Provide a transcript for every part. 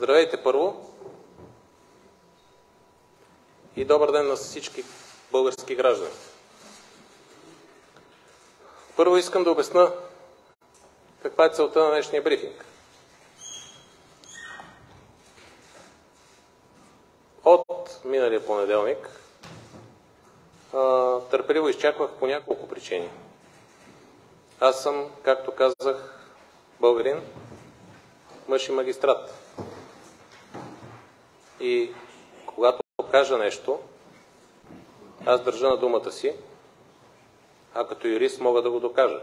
Здравейте първо и добър ден на всички български граждани. Първо искам да обясня каква е целта на днешния брифинг. От миналия понеделник търпеливо изчаквах по няколко причини. Аз съм, както казах, българин, мъж и магистрат. И когато кажа нещо, аз държа на думата си, а като юрист мога да го докажа.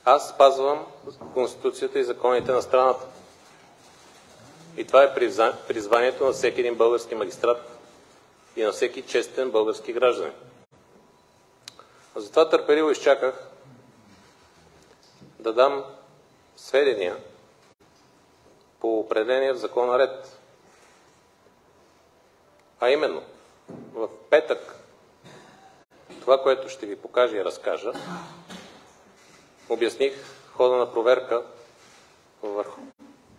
Аз спазвам Конституцията и законите на страната. И това е призванието на всеки един български магистрат и на всеки честен български гражданин. Затова търпеливо изчаках да дам сведения по определение в закона ред. А именно, в петък това, което ще ви покажа и разкажа, обясних хода на проверка в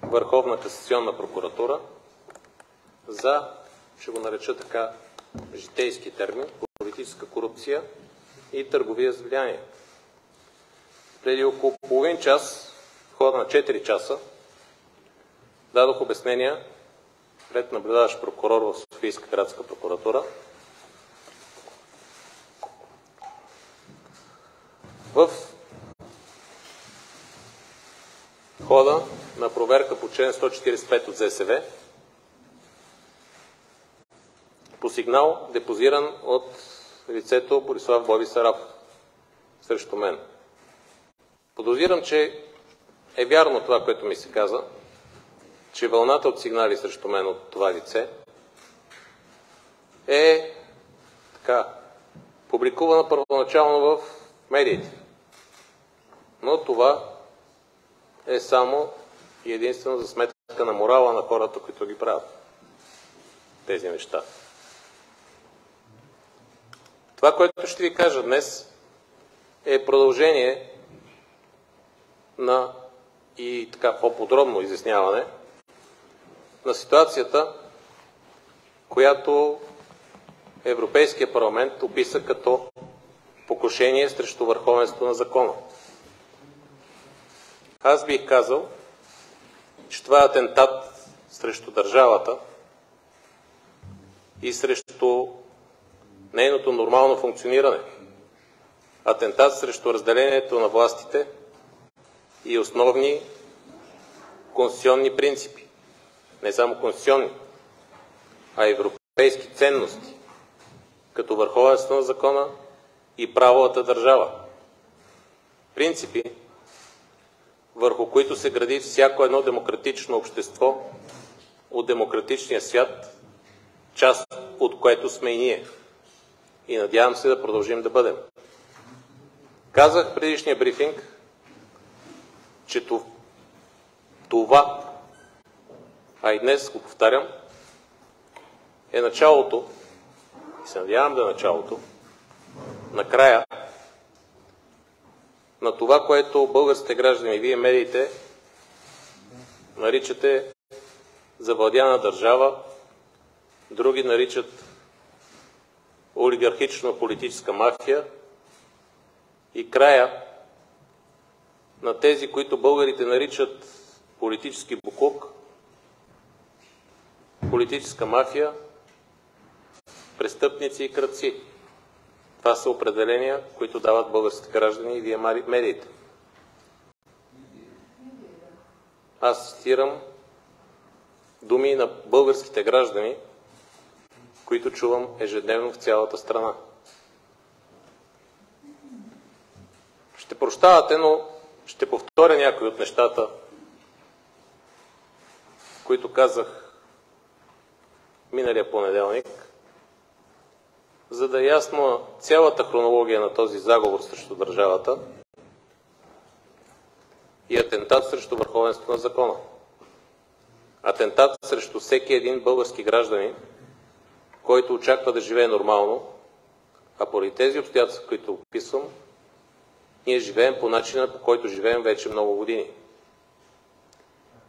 Върховна касационна прокуратура за, ще го нареча така, житейски термин, политическа корупция и търговия с влияние. Преди около половин час, в хода на 4 часа, дадох обяснения пред наблюдаващ прокурор в Софийска градска прокуратура в хода на проверка по член 145 от ЗСВ по сигнал, депозиран от лицето Борислав Боби Сарафов срещу мен. Подозирам, че е вярно това, което ми се каза, че вълната от сигнали срещу мен от това лице е така публикувана първоначално в медиите. Но това е само и единствено за сметка на морала на хората, които ги правят тези неща. Това, което ще ви кажа днес, е продължение на и така по-подробно изясняване на ситуацията, която Европейския парламент описа като покушение срещу върховенството на закона. Аз бих казал, че това е атентат срещу държавата и срещу нейното нормално функциониране. Атентат срещу разделението на властите и основни конституционни принципи. Не само конституционни, а европейски ценности, като върховенство на закона и правовата държава. Принципи, върху които се гради всяко едно демократично общество от демократичния свят, част от което сме и ние. И надявам се да продължим да бъдем. Казах в предишния брифинг, че това, а и днес го повтарям, е началото, и се надявам да е началото, на края на това, което българските граждани, вие медиите, наричате завладяна държава, други наричат олигархично-политическа мафия и края на тези, които българите наричат политически боклук, политическа мафия, престъпници и крадци. Това са определения, които дават българските граждани и вие медиите. Аз цитирам думи на българските граждани, които чувам ежедневно в цялата страна. Ще прощавате, но ще повторя някои от нещата, които казах миналия понеделник, за да е ясна цялата хронология на този заговор срещу държавата и атентат срещу върховенството на закона. Атентат срещу всеки един български гражданин, който очаква да живее нормално, а поради тези обстоятелства, които описвам, ние живеем по начина, по който живеем вече много години.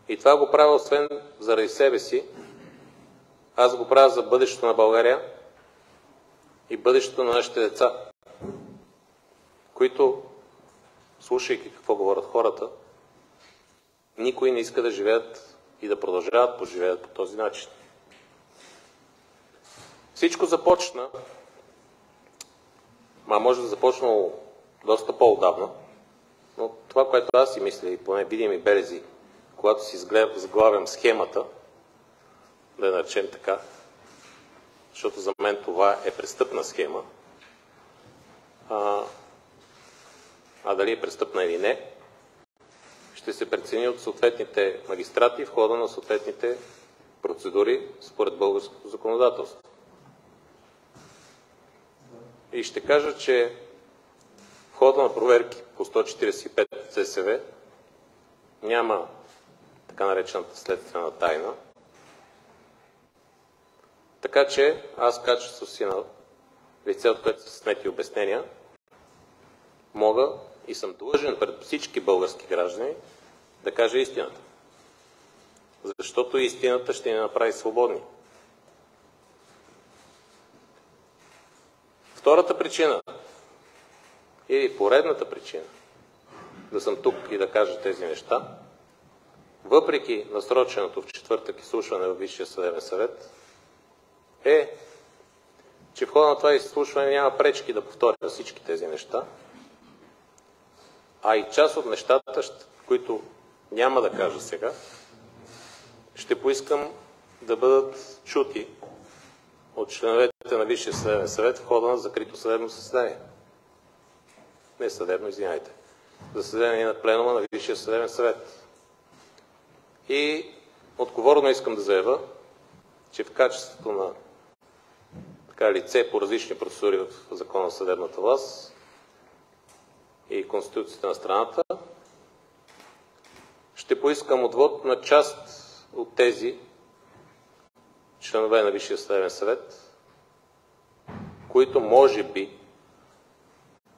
И това го правя освен заради себе си, аз го правя за бъдещето на България и бъдещето на нашите деца, които, слушайки какво говорят хората, никой не иска да живеят и да продължават да живеят по този начин. Всичко започна, може да започнало доста по-отдавна, но това, което аз си мисля, и поне видими белези, когато си заглавям схемата, да я наречем така, защото за мен това е престъпна схема, а дали е престъпна или не, ще се прецени от съответните магистрати в хода на съответните процедури според българското законодателство. И ще кажа, че в хода на проверки по 145 ЦСВ няма така наречената следствена тайна. Така че аз в качеството си на лице, от което са снети обяснения, мога и съм длъжен пред всички български граждани да кажа истината. Защото истината ще ни направи свободни. Втората причина, или поредната причина, да съм тук и да кажа тези неща, въпреки насроченото в четвъртък изслушване във Висшия съдебен съвет, е, че в хода на това изслушване няма пречки да повторя всички тези неща, а и част от нещата, които няма да кажа сега, ще поискам да бъдат чути от членовете на Висшия съдебен съвет в хода на закрито съдебно заседание. Не съдебно, извинявайте. Заседание на пленума на Висшия съдебен съвет. И отговорно искам да заявя, че в качеството на лице по различни процедури в Закона за съдебната власт и Конституцията на страната, ще поискам отвод на част от тези членове на Висшия съдебен съвет, които може би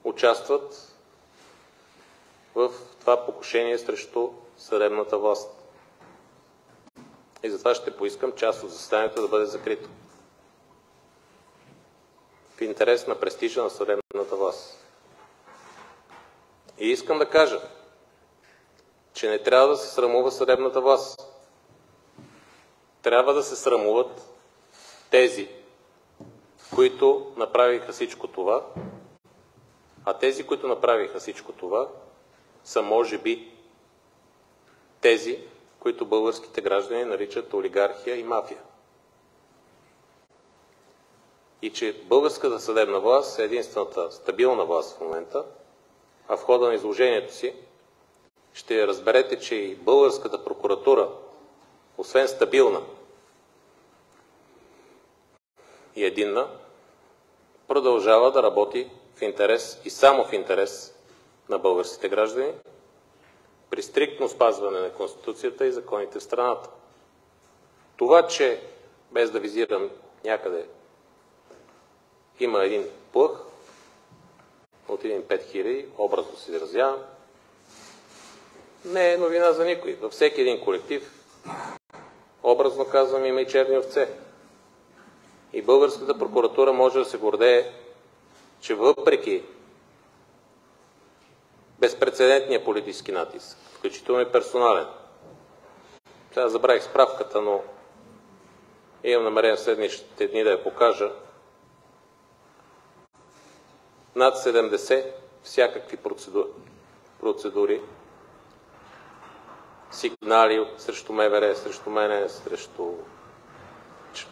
участват в това покушение срещу съдебната власт. И затова ще поискам част от заседанието да бъде закрито. В интерес на престижа на съдебната власт. И искам да кажа, че не трябва да се срамува съдебната власт. Трябва да се срамуват тези, които направиха всичко това, а тези, които направиха всичко това, са може би тези, които българските граждани наричат олигархия и мафия. И че българската съдебна власт е единствената стабилна власт в момента, а в хода на изложението си ще разберете, че и българската прокуратура, освен стабилна и единна, продължава да работи в интерес и само в интерес на българските граждани, при стриктно спазване на Конституцията и законите в страната. Това, че без да визирам някъде има един плъх от 5000, образно се изразявам, не е новина за никой. Във всеки един колектив, образно казвам, има и черни овце. И българската прокуратура може да се гордее, че въпреки безпрецедентния политически натиск, включително и персонален, сега забравих справката, но имам намерение в следващите дни да я покажа, над 70 всякакви процедури, сигнали срещу МВР, срещу мене, срещу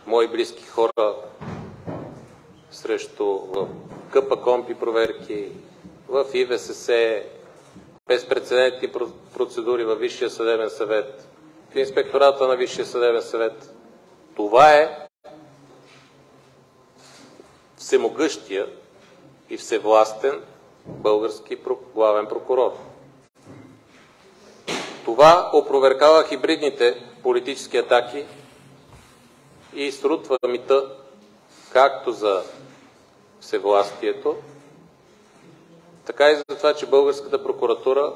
мои близки хора, срещу в КПКОНПИ проверки, в ИВСС, безпрецедентни процедури във Висшия съдебен съвет, в Инспектората на Висшия съдебен съвет. Това е всемогъщия и всевластен български главен прокурор. Това опровергава хибридните политически атаки и срутва мита както за всевластието, така и за това, че българската прокуратура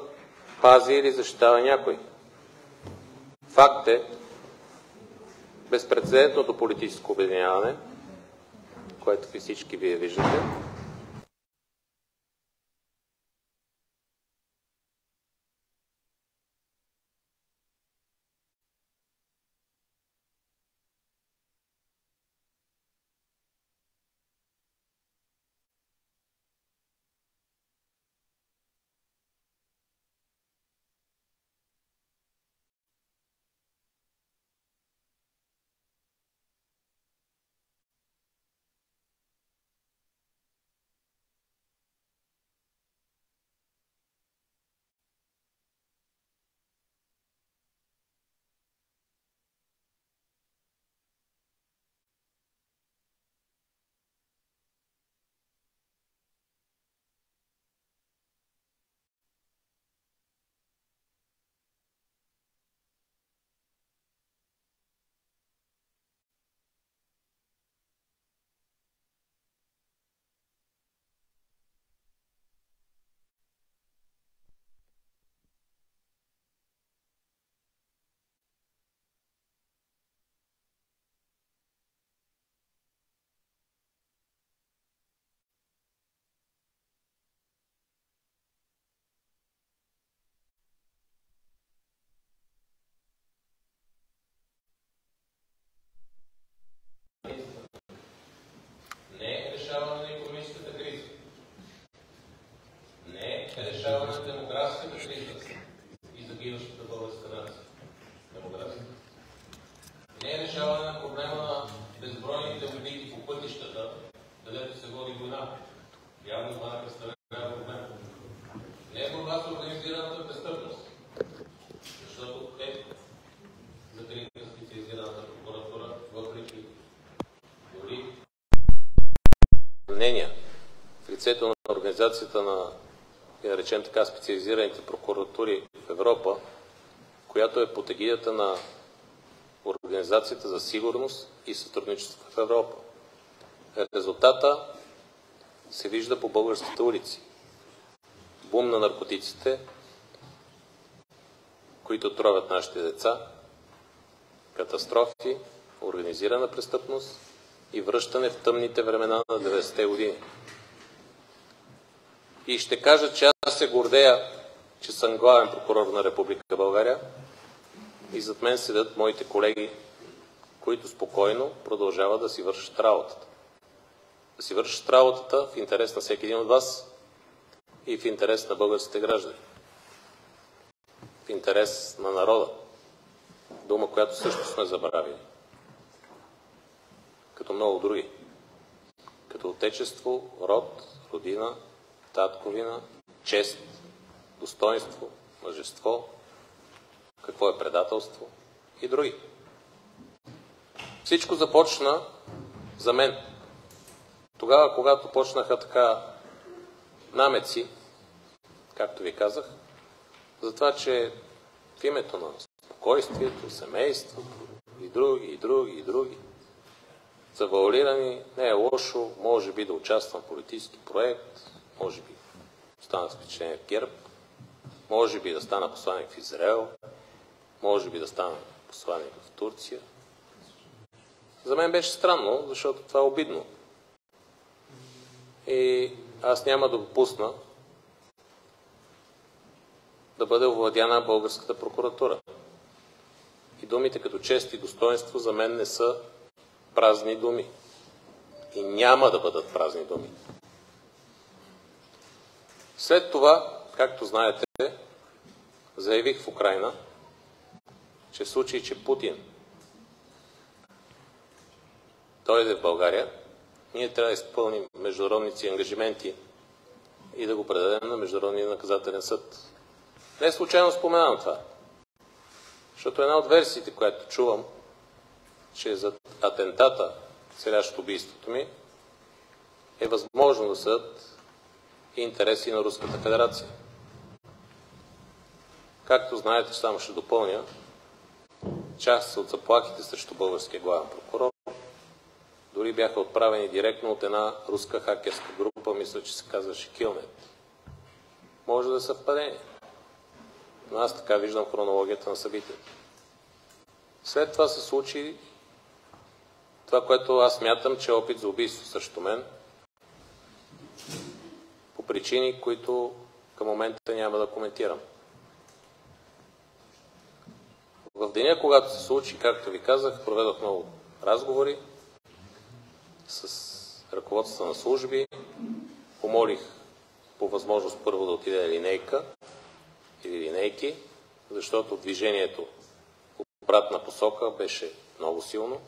пази или защитава някой. Факт е безпрецедентното политическо обединяване, което всички вие виждате. Решаване на демографската криза и загиващата българска нация. Демографска. Не е решаване на проблема на безбройните убити по пътищата, където се води война. Явно това не представлява проблем. Не е борба с организираната престъпност, защото те закриха специализираната прокуратура, въпреки дори мнения в лицето на организацията на, да речем така, специализираните прокуратури в Европа, която е под егидата на Организацията за сигурност и сътрудничество в Европа. Резултата се вижда по българските улици. Бум на наркотиците, които тровят нашите деца, катастрофи, организирана престъпност и връщане в тъмните времена на 90-те години. И ще кажа, че аз се гордея, че съм главен прокурор на Република България и зад мен седят моите колеги, които спокойно продължават да си вършат работата. Да си вършат работата в интерес на всеки един от вас и в интерес на българските граждани. В интерес на народа. Дума, която също сме забравили. Като много други. Като отечество, род, родина, татковина, чест, достоинство, мъжество, какво е предателство и други. Всичко започна за мен. Тогава, когато почнаха така намеци, както ви казах, за това, че в името на спокойствието, семейството и други, завуалирани, не е лошо, може би да участвам в политически проект, може би стана с впечатление в ГЕРБ, може би да стана посланик в Израел, може би да стана посланик в Турция. За мен беше странно, защото това е обидно. И аз няма да допусна да бъде овладяна българската прокуратура. И думите като чест и достоинство за мен не са празни думи. И няма да бъдат празни думи. След това, както знаете, заявих в Украйна, че в случай, че Путин дойде в България, ние трябва да изпълним международните си ангажименти и да го предадем на Международния наказателен съд. Не е случайно споменавам това. Защото една от версиите, която чувам, че за атентата, целящ убийството ми, е възможно да съдят и интереси на Руската федерация. Както знаете, само ще допълня, част от заплахите срещу българския главен прокурор дори бяха отправени директно от една руска хакерска група, мисля, че се казваше Killnet. Може да е съвпадение. Но аз така виждам хронологията на събитията. След това се случи това, което аз смятам, че е опит за убийство срещу мен, по причини, които към момента няма да коментирам. В деня, когато се случи, както ви казах, проведох много разговори с ръководството на служби, помолих по възможност първо да отиде линейка или линейки, защото движението в обратна посока беше много силно.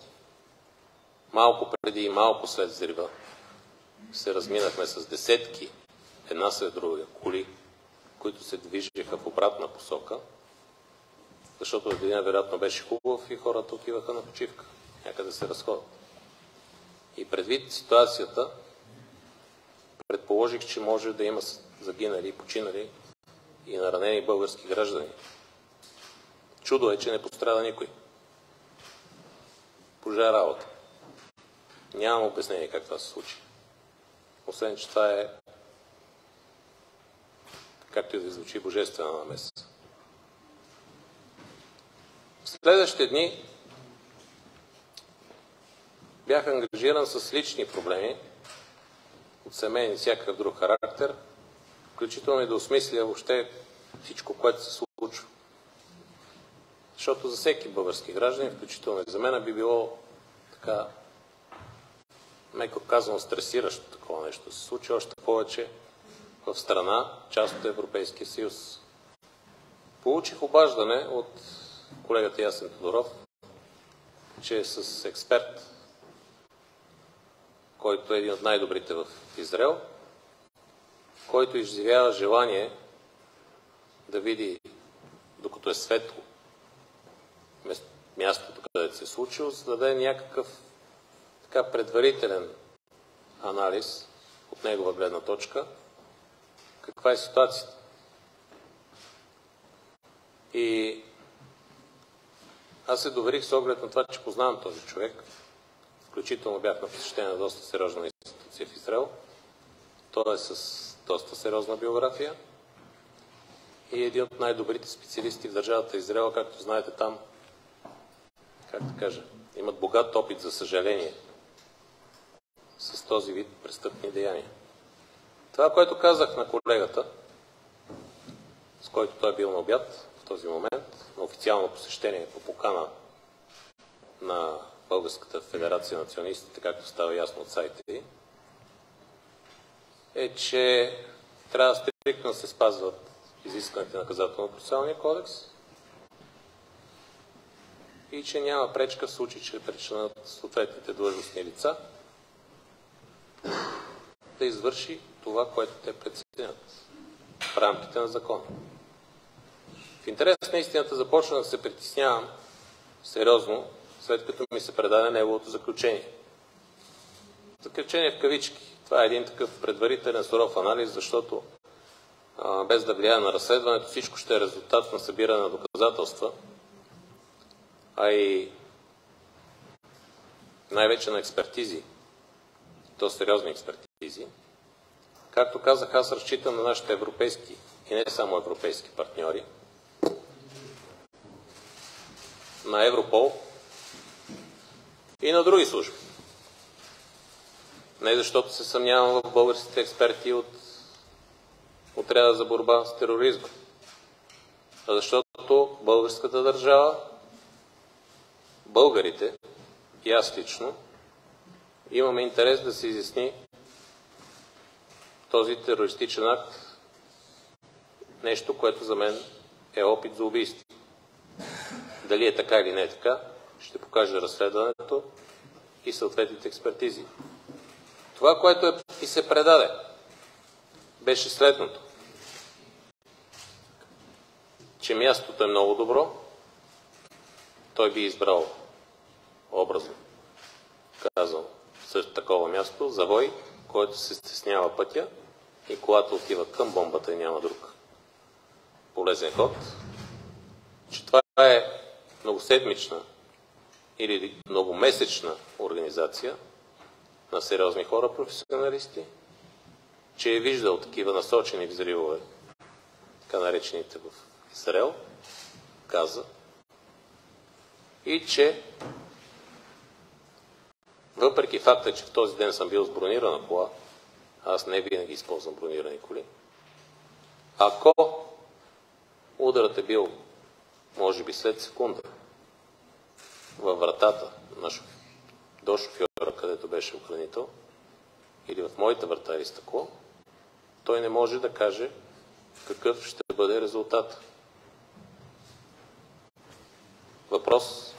Малко преди и малко след взрива се разминахме с десетки, една след друга коли, които се движеха в обратна посока, защото деня вероятно беше хубав и хората отиваха на почивка, някъде се разходят. И предвид ситуацията, предположих, че може да има загинали и починали и наранени български граждани. Чудо е, че не пострада никой. Пожар работа. Нямам обяснение как това се случи. Освен, че това е, както и да звучи, божествена намеса. В следващите дни бях ангажиран с лични проблеми от семейен и всякакъв друг характер, включително и да осмисля въобще всичко, което се случва. Защото за всеки български гражданин, включително и за мен, би било така, меко казано, стресиращо такова нещо се случи, още повече в страна, част от Европейския съюз. Получих обаждане от колегата Ясен Тодоров, че е с експерт, който е един от най-добрите в Израел, който изживява желание да види, докато е светло, мястото, където се е случило, за да даде някакъв така предварителен анализ от негова гледна точка, каква е ситуацията. И аз се доверих с оглед на това, че познавам този човек. Включително бях на посещение на доста сериозна институция в Израел. Той е с доста сериозна биография и е един от най-добрите специалисти в държавата Израел. Както знаете, там, как да кажа, имат богат опит, за съжаление, с този вид престъпни деяния. Това, което казах на колегата, с който той е бил на обяд в този момент, на официално посещение по покана на Българската федерация на националистите, както става ясно от сайта ѝ, е, че трябва стриктно да се спазват изискването на наказателно-процесуалния кодекс и че няма пречка в случай, че причинят съответните длъжностни лица да извърши това, което те преценят в рамките на закона. В интерес на истината започна да се притеснявам сериозно, след като ми се предаде неговото заключение. Заключение в кавички. Това е един такъв предварителен суров анализ, защото без да влияе на разследването, всичко ще е резултат на събиране на доказателства, а и най-вече на експертизи, то сериозни експертизи. Както казах, аз разчитам на нашите европейски и не само европейски партньори, на Европол и на други служби. Не защото се съмнявам в българските експерти от отряда за борба с тероризма, а защото българската държава, българите и аз лично имаме интерес да се изясни този терористичен акт, нещо, което за мен е опит за убийство. Дали е така или не е така, ще покаже разследването и съответните експертизи. Това, което и се предаде, беше следното. Че мястото е много добро, той би избрал образно, казал, също такова място, завой, който се стеснява пътя и колата отива към бомбата и няма друг полезен ход. Че това е многоседмична или многомесечна организация на сериозни хора, професионалисти, че е виждал такива насочени взривове, така наречените в Израел, каза, и че въпреки факта, че в този ден съм бил с бронирана кола, аз не винаги използвам бронирани коли, ако ударът е бил, може би след секунда, във вратата до шофьора, където беше охранител, или в моите врата или стъкло, той не може да каже какъв ще бъде резултат. Въпрос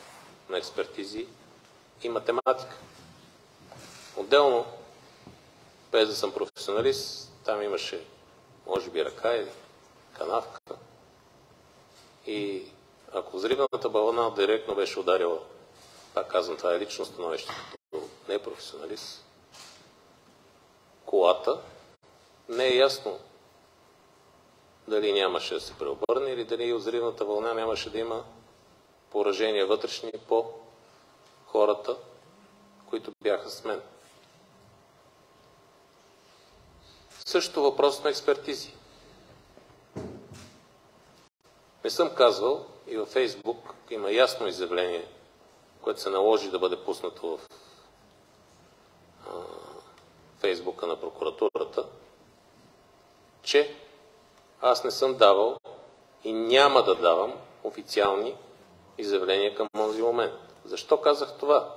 на експертизи и математика. Отделно, без да съм професионалист, там имаше, може би, ръка или канавка. И ако взривната вълна директно беше ударила, пак казвам, това е лично становище, като непрофесионалист, колата, не е ясно дали нямаше да се преобърне или дали от взривната вълна нямаше да има поражения вътрешни по хората, които бяха с мен. Също въпрос на експертизи. Не съм казвал и във Фейсбук има ясно изявление, което се наложи да бъде пуснато в Фейсбука на прокуратурата, че аз не съм давал и няма да давам официални изявления към този момент. Защо казах това?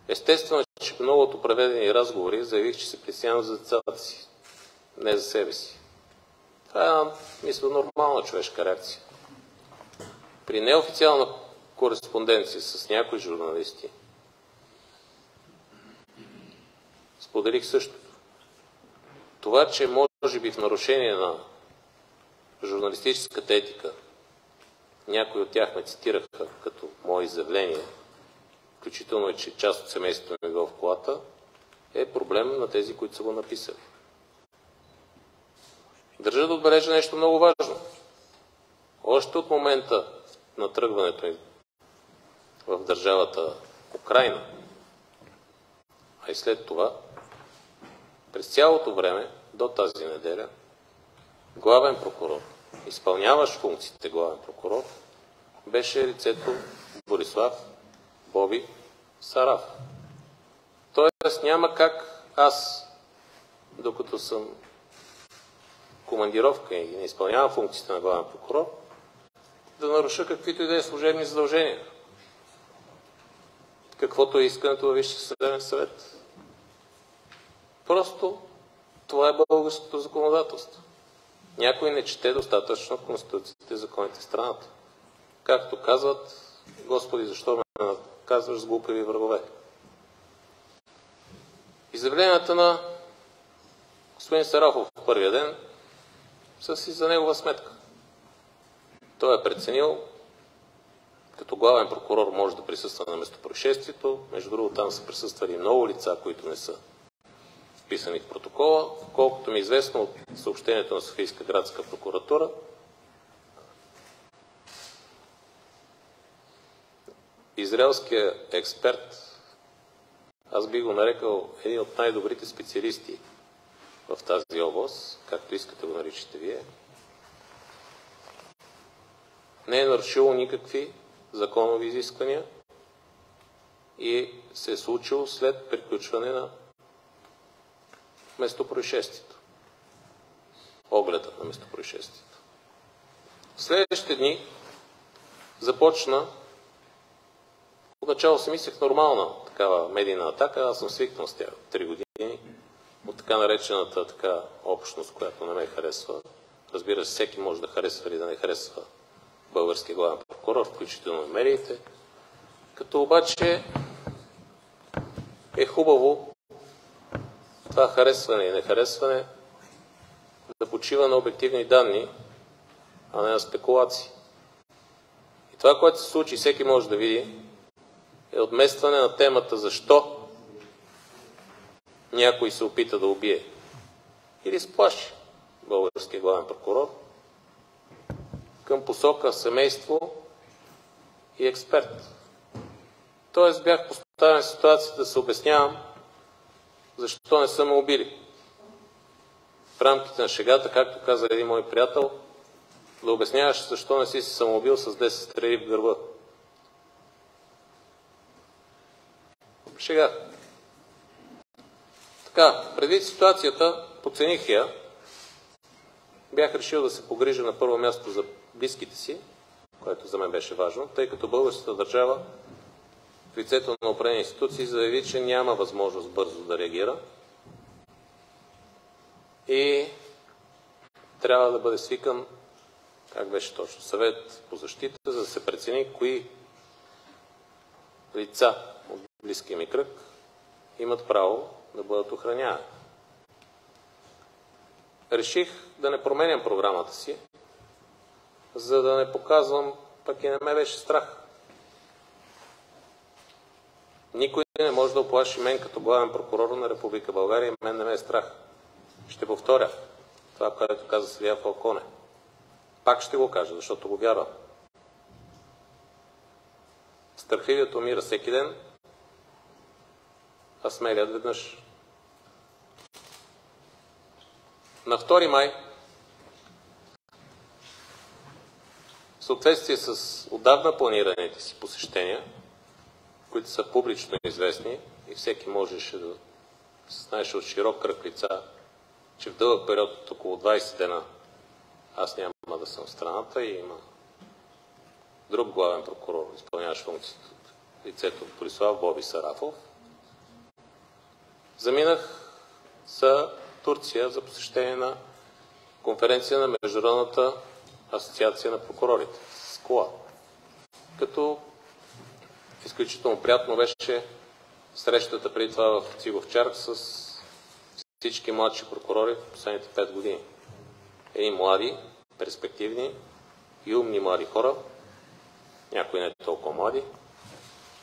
Естествено, че в многото проведени разговори заявих, че се притеснявам за децата си, не за себе си. Това е, мисля, нормална човешка реакция. При неофициална кореспонденция с някои журналисти споделих същото. Това, че може би в нарушение на журналистическата етика някои от тях ме цитираха като мое изявление, включително и че част от семейството ми е било в колата, е проблем на тези, които са го написали. Държа да отбележа нещо много важно. Още от момента на тръгването им в държавата Украйна, а и след това, през цялото време, до тази неделя, главен прокурор, изпълняващ функциите главен прокурор, беше лицето Борислав Боби Сараф. Тоест няма как аз, докато съм командировка и не изпълнявам функциите на главен прокурор, да наруша каквито и да е служебни задължения. Каквото е искането във Висшия съдебен съвет. Просто това е българското законодателство. Някой не чете достатъчно Конституцията и законите в страната. Както казват, Господи, защо ме наказваш с глупави врагове? Изявленията на господин Сарафов в първия ден са си за негова сметка. Той е преценил, като главен прокурор може да присъства на местопроизшествието. Между другото, там са присъствали много лица, които не са вписани в протокола. Колкото ми е известно от съобщението на Софийска градска прокуратура, израелският експерт, аз би го нарекал един от най-добрите специалисти в тази област, както искате го наричате вие, не е нарушило никакви законови изисквания и се е случило след приключване на местопроизшествието. Огледа на местопроизшествието. В следващите дни започна, отначало си мислех нормална такава медийна атака, аз съм свикнал с тях 3 години, от така наречената така общност, която не ме харесва. Разбира се, всеки може да харесва или да не харесва българския главен прокурор, включително и медиите. Като обаче е хубаво това харесване и нехаресване да почива на обективни данни, а не на спекулации. И това, което се случи, всеки може да види, е отместване на темата защо някой се опита да убие или сплаши българския главен прокурор към посока семейство и експерт. Тоест бях поставен в ситуацията да се обяснявам защо не са ме убили. В рамките на шегата, както каза един мой приятел, да обясняваш защо не си се самоубил с 10 стрели в гърба. Шега. Така, предвид ситуацията, подцених я. Бях решил да се погрижа на първо място за близките си, което за мен беше важно, тъй като българската държава в лицето на определени институции заяви, че няма възможност бързо да реагира и трябва да бъде свикан, как беше точно, съвет по защита, за да се прецени кои лица от близкия ми кръг имат право да бъдат охранявани. Реших да не променям програмата си, за да не показвам, пък и не ме беше страх. Никой не може да оплаши мен като главен прокурор на Република България и мен не ме е страх. Ще повторя това, което каза съдия Фалконе. Пак ще го кажа, защото го вярвам. Страхливият умира всеки ден, а смелият веднъж. На 2 май, в съответствие с отдавна планираните си посещения, които са публично известни и всеки можеше да знаеше от широк кръг лица, че в дълъг период от около 20 дена аз няма да съм в страната и има друг главен прокурор, изпълняващ функцията от лицето Борислав Боби Сарафов. Заминах за Турция за посещение на конференция на Международната асоциация на прокурорите с кола. Като изключително приятно беше срещата преди това в Цигов-Чарк с всички младши прокурори в последните 5 години. Едни млади, перспективни и умни млади хора, някои не толкова млади,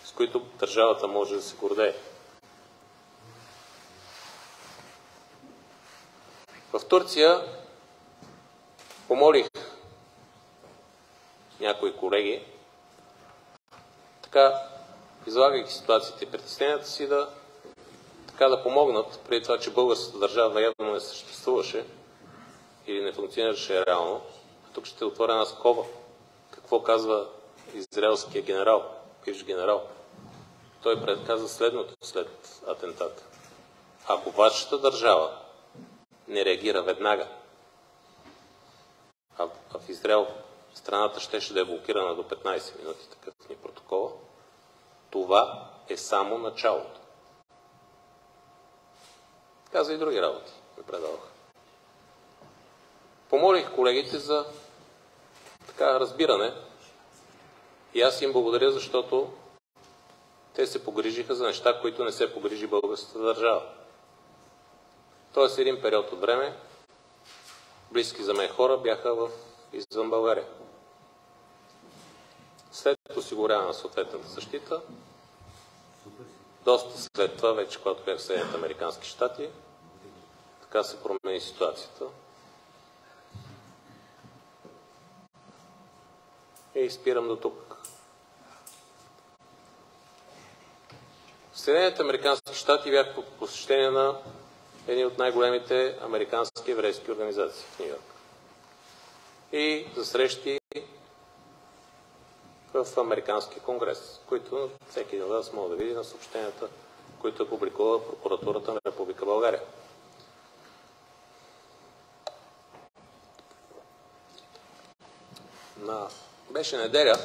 с които държавата може да се гордее. В Турция помолих някои колеги, така, излагайки ситуацията и притесненията си, да помогнат, преди това, че българската държава явно не съществуваше или не функционираше реално. А тук ще отворя една скоба. Какво казва израелския генерал, бивш генерал? Той предказа следното след атентата. Ако вашата държава не реагира веднага, а в Израел страната щеше да е блокирана до 15 минути, такъв ни протокол, това е само началото. Каза и други работи, ме предаваха. Помолих колегите за така разбиране и аз им благодаря, защото те се погрижиха за неща, които не се погрижи българската държава. Тоест един период от време близки за мен хора бяха извън България. След осигуряване на съответната защита, доста след това, вече когато бях в Съединените американски щати, така се промени ситуацията. И спирам до тук. В Съединените американски щати бях по посещение на едни от най-големите американски еврейски организации в Нью-Йорк. И за срещи в Американски конгрес, които всеки един от вас може да види на съобщенията, които е публикувала прокуратурата на Република България. Беше неделя,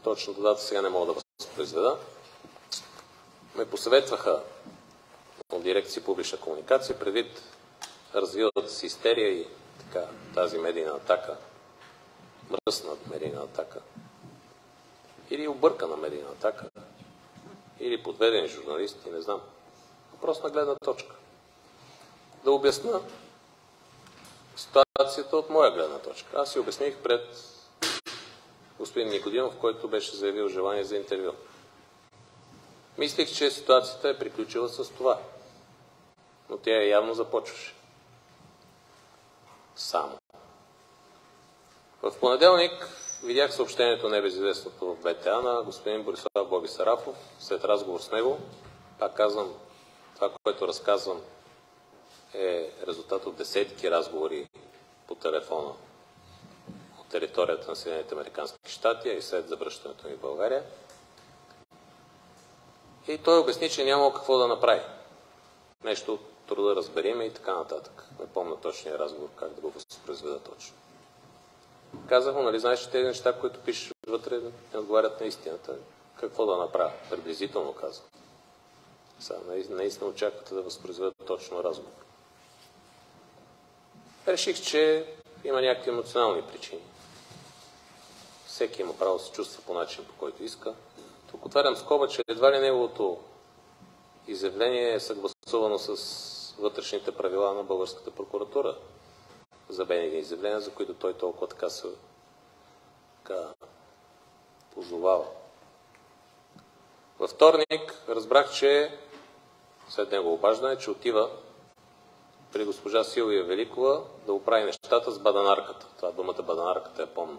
точната дата сега не мога да възпроизведа, ме посъветваха от дирекция публична комуникация, предвид развилата си истерия и така, тази медийна атака, мръсна медийна атака, или объркана медийна атака, или подведени журналисти, не знам. Въпрос на гледна точка. Да обясна ситуацията от моя гледна точка. Аз си обясних пред господин Никодимов, който беше заявил желание за интервю. Мислих, че ситуацията е приключила с това, но тя явно започваше. Само. В понеделник видях съобщението небезизвестното в БТА на господин Борислав Боби Сарафов. След разговор с него, пак казвам, това, което разказвам, е резултат от десетки разговори по телефона от територията на Съединените американски щати, и след завръщането ми в България. И той обясни, че нямало какво да направи. Нещо от труда разбериме и така нататък. Не помня точния разговор, как да го възпроизведа точно. Казах му, нали знаеш, че тези неща, които пишеш вътре, не отговарят на истината. Какво да направя? Приблизително казах. Сега, наистина очаквате да възпроизведа точно разговор. Реших, че има някакви емоционални причини. Всеки има право да се чувства по начин, по който иска. Тук отварям скоба, че едва ли неговото изявление е съгласувано с вътрешните правила на българската прокуратура за бенеги изявления, за които той толкова така се позовава. Във вторник разбрах, че след него обаждане, че отива при госпожа Силвия Великова да оправи нещата с баданарката. Това думата баданарката я помня.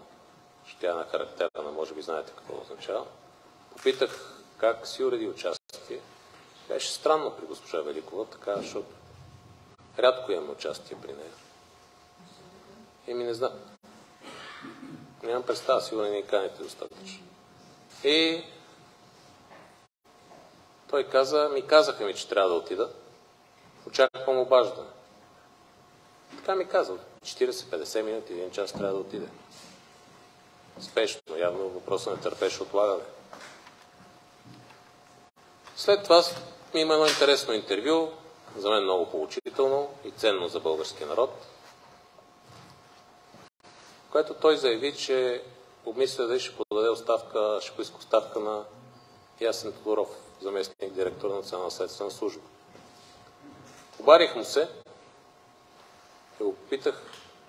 Ще тя е на характерна, може би знаете какво означава. Попитах как си уреди участие. Беше странно при госпожа Великова, така, защото рядко имам участие при нея. Еми не знам. Нямам представа, сигурно не канете достатъчно. И той казаха ми, че трябва да отида. Очаквам обаждане. Така ми каза, 40-50 минути, 1 час трябва да отиде. Спешно, явно въпросът не търпеше отлагане. След това има едно интересно интервю, за мен много поучително и ценно за българския народ, в което той заяви, че обмисля да ще подаде оставка, ще поиска оставка на Ясен Тодоров, заместник директор на Национална следствена служба. Обарих му се и го попитах,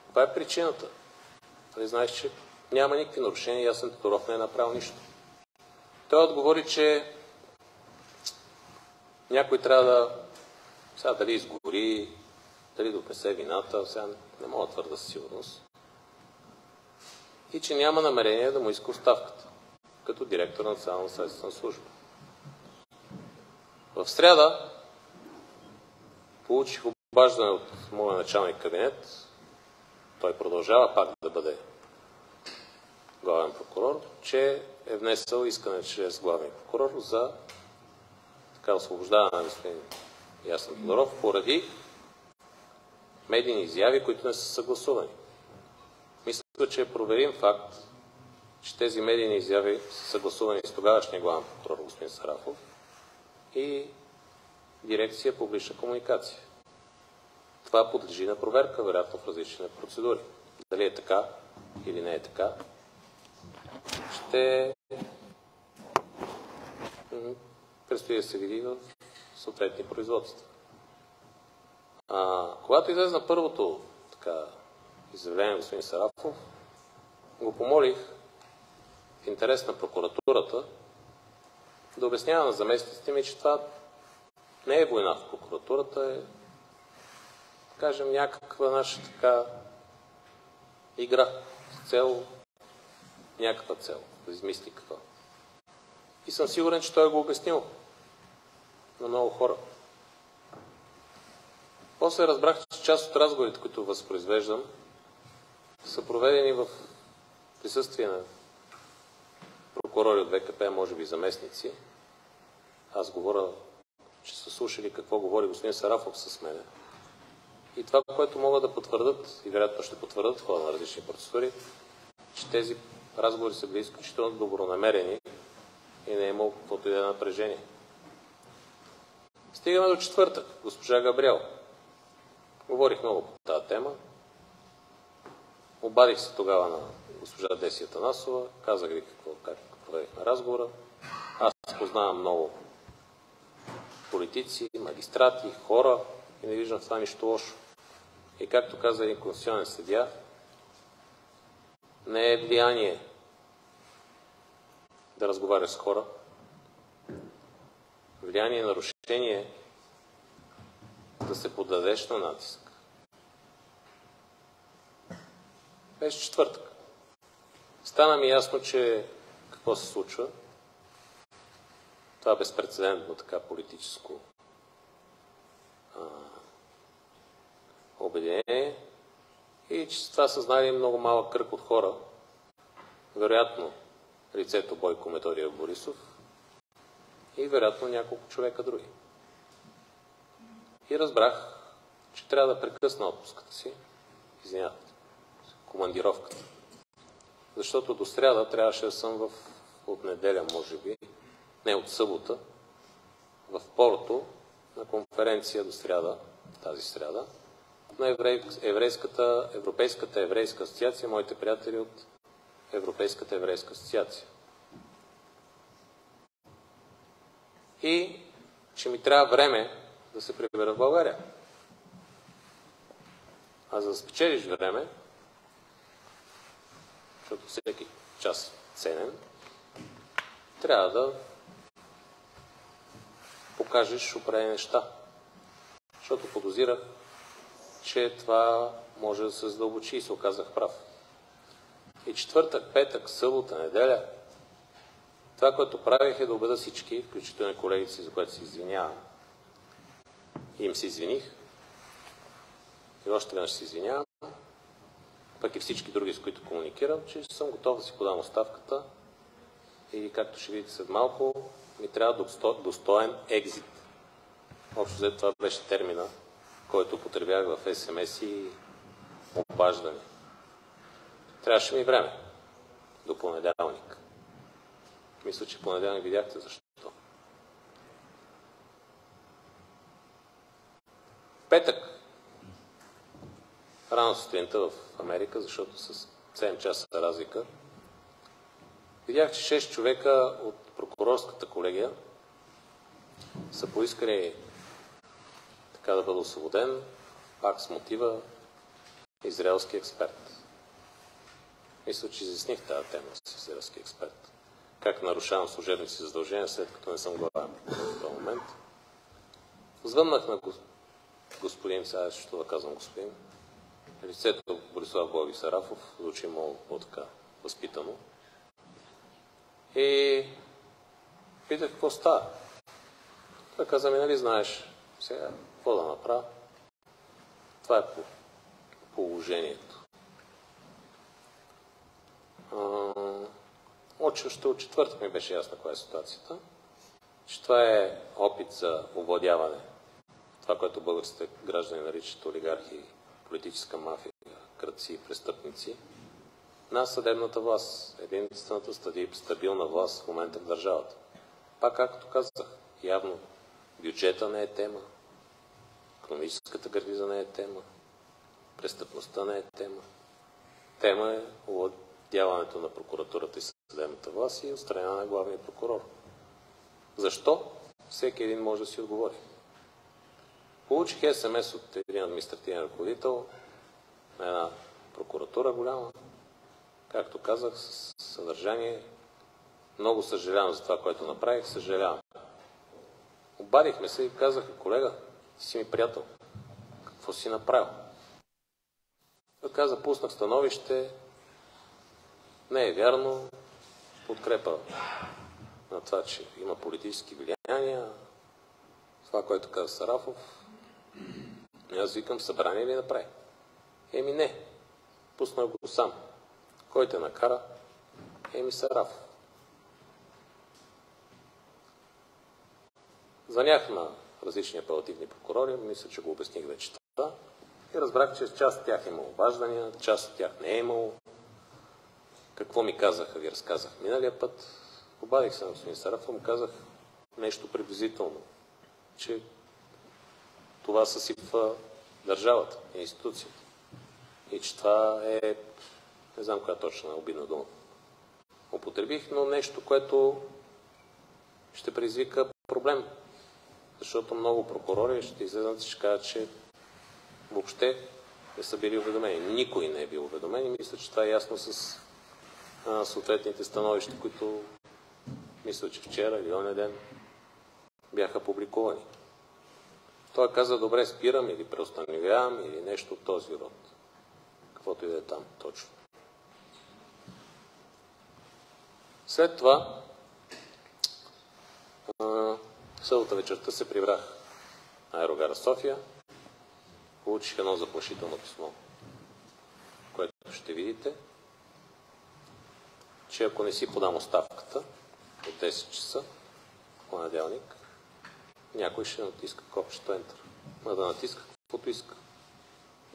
каква е причината? Нали знаеш, че няма никакви нарушения, Ясен Тодоров не е направил нищо. Той отговори, че някой трябва да сега дали изгори, дали допнесе вината, сега не мога да твърда със сигурност. И че няма намерение да му иска оставката, като директор на Национална следствена служба. В сряда получих обаждане от моя началник кабинет. Той продължава пак да бъде главен прокурор, че е внесъл искане чрез главния прокурор за освобождаване на господин Ясен Тодоров поради медийни изяви, които не са съгласувани. Мисля, че е проверим факт, че тези медийни изяви са съгласувани с тогавашния главен прокурор господин Сарафов и дирекция публична комуникация. Това подлежи на проверка, вероятно в различни процедури. Дали е така или не е така, ще предстои да се види в съответни производства. Когато излезе на първото изявление на господин Сарафов, го помолих в интерес на прокуратурата да обяснява на заместниците ми, че това не е война в прокуратурата, е, кажем, някаква наша игра с цел, някаква цел, да измисли каква. И съм сигурен, че той го обяснил на много хора. После разбрах, че част от разговорите, които възпроизвеждам, са проведени в присъствие на прокурори от ВКП, може би заместници. Аз говоря, че са слушали какво говори господин Сарафов с мене. И това, което могат да потвърдят, и вероятно ще потвърдят в хода на различни процедури, че тези разговори са били изключително добронамерени и не е имало каквото и да е напрежение. Стигаме до четвъртък. Госпожа Габриел. Говорих много по тази тема. Обадих се тогава на госпожа Деси Атанасова, казах ви как проведихме разговора. Аз познавам много политици, магистрати, хора и не виждам в това нищо лошо. И както каза един конституционен съдия, не е влияние да разговаряш с хора. Влияние и нарушение да се поддадеш на натиск. Беше четвъртък. Стана ми ясно, че какво се случва. Това безпрецедентно политическо обединение и че това са знали много малък кръг от хора. Вероятно лицето Бойко Методиев Борисов и вероятно няколко човека други. И разбрах, че трябва да прекъсна отпуската си, извинявайте, командировката. Защото до сряда трябваше да съм от неделя, може би, не от събота, в Порто, на конференция до сряда, тази сряда, на Европейската еврейска асоциация, моите приятели от Европейската еврейска асоциация. И че ми трябва време да се прибера в България. А за да спечелиш време, защото всеки час ценен, трябва да покажеш определени неща. Защото подозирах, че това може да се задълбочи и се оказах прав. И четвъртък, петък, събота, неделя, това, което правих е да убеда всички, включително колегите си, за което се извинявам. И им се извиних. И още веднъж се извинявам. Пък и всички други, с които комуникирам, че съм готов да си подам оставката. И както ще видите след малко, ми трябва достоен екзит. Общо взето това беше термина, който употребях в СМС и обаждане. Трябваше ми време до понеделник. Мисля, че понеделник видяхте защо. Петък. Рано сутринта в Америка, защото с 7 часа разлика, видях, че 6 човека от прокурорската колегия са поискали така да бъде освободен, пак с мотива израелски експерт. Мисля, че изясних тази тема с израелски експерт. Как нарушавам служебните си задължения, след като не съм главен в този момент. Звъннах на господин, сега ще да казвам господин, лицето Борислав Боги Сарафов, звучи много по-така възпитано. И питах какво става. Той каза ми, нали знаеш сега какво да направя. Това е положението. Още от четвъртък ми беше ясно каква е ситуацията. Че това е опит за овладяване. Това, което българските граждани наричат олигархи, политическа мафия, крадци и престъпници, на съдебната власт. Единствената стабилна власт в момента в държавата. Пак както казах, явно бюджета не е тема, икономическата криза не е тема, престъпността не е тема. Тема е овладяването на прокуратурата и съдебната власт и отстраняване на главния прокурор. Защо? Всеки един може да си отговори. Получих СМС от един административен ръководител на една прокуратура голяма, както казах, с съдържание. Много съжалявам за това, което направих, съжалявам. Обадихме се и казаха, колега, ти си ми приятел, какво си направил? Той каза, пуснах становище, не е вярно, подкрепа на това, че има политически влияния, това, което каза Сарафов. Аз викам, събрание ли направи? Еми не, пуснах го сам. Кой те накара? Еми Сарафов. Звънях на различни апелативни прокурори, мисля, че го обясних вече това. И разбрах, че част от тях имало обаждания, част от тях не е имало. Какво ми казаха, ви разказах миналия път. Обадих се на господин Сарафов, му казах нещо приблизително, че това съсипва държавата, институцията. И че това е, не знам коя точно е обидна дума, употребих, но нещо, което ще предизвика проблем. Защото много прокурори ще излезнат и ще кажат, че въобще не са били уведомени. Никой не е бил уведомен и мисля, че това е ясно с съответните становища, които мисля, че вчера или онен ден бяха публикувани. Той каза, добре, спирам или преустановявам или нещо от този род. Каквото и да е там точно. След това събота вечерта се прибрах на аерогара София. Получих едно заплашително писмо, което ще видите, че ако не си подам оставката от 10 часа, понеделник, някой ще натиска копчето Enter. Но да натиска каквото иска.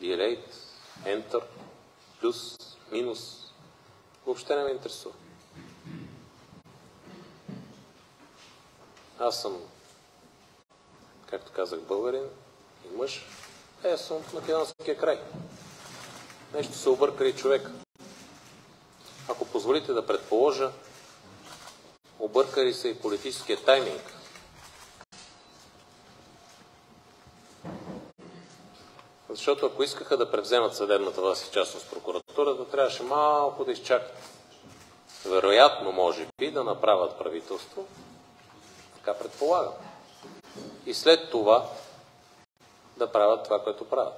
Delete, Enter, плюс, минус. Въобще не ме интересува. Аз съм, както казах, българин и мъж. Аз съм от македонския край. Нещо се объркали човек. Ако позволите да предположа, объркали се и политическия тайминг. Защото ако искаха да превземат съдебната власт и частност прокуратурата, трябваше малко да изчакат. Вероятно, може би, да направят правителство. Така предполагам. И след това да правят това, което правят.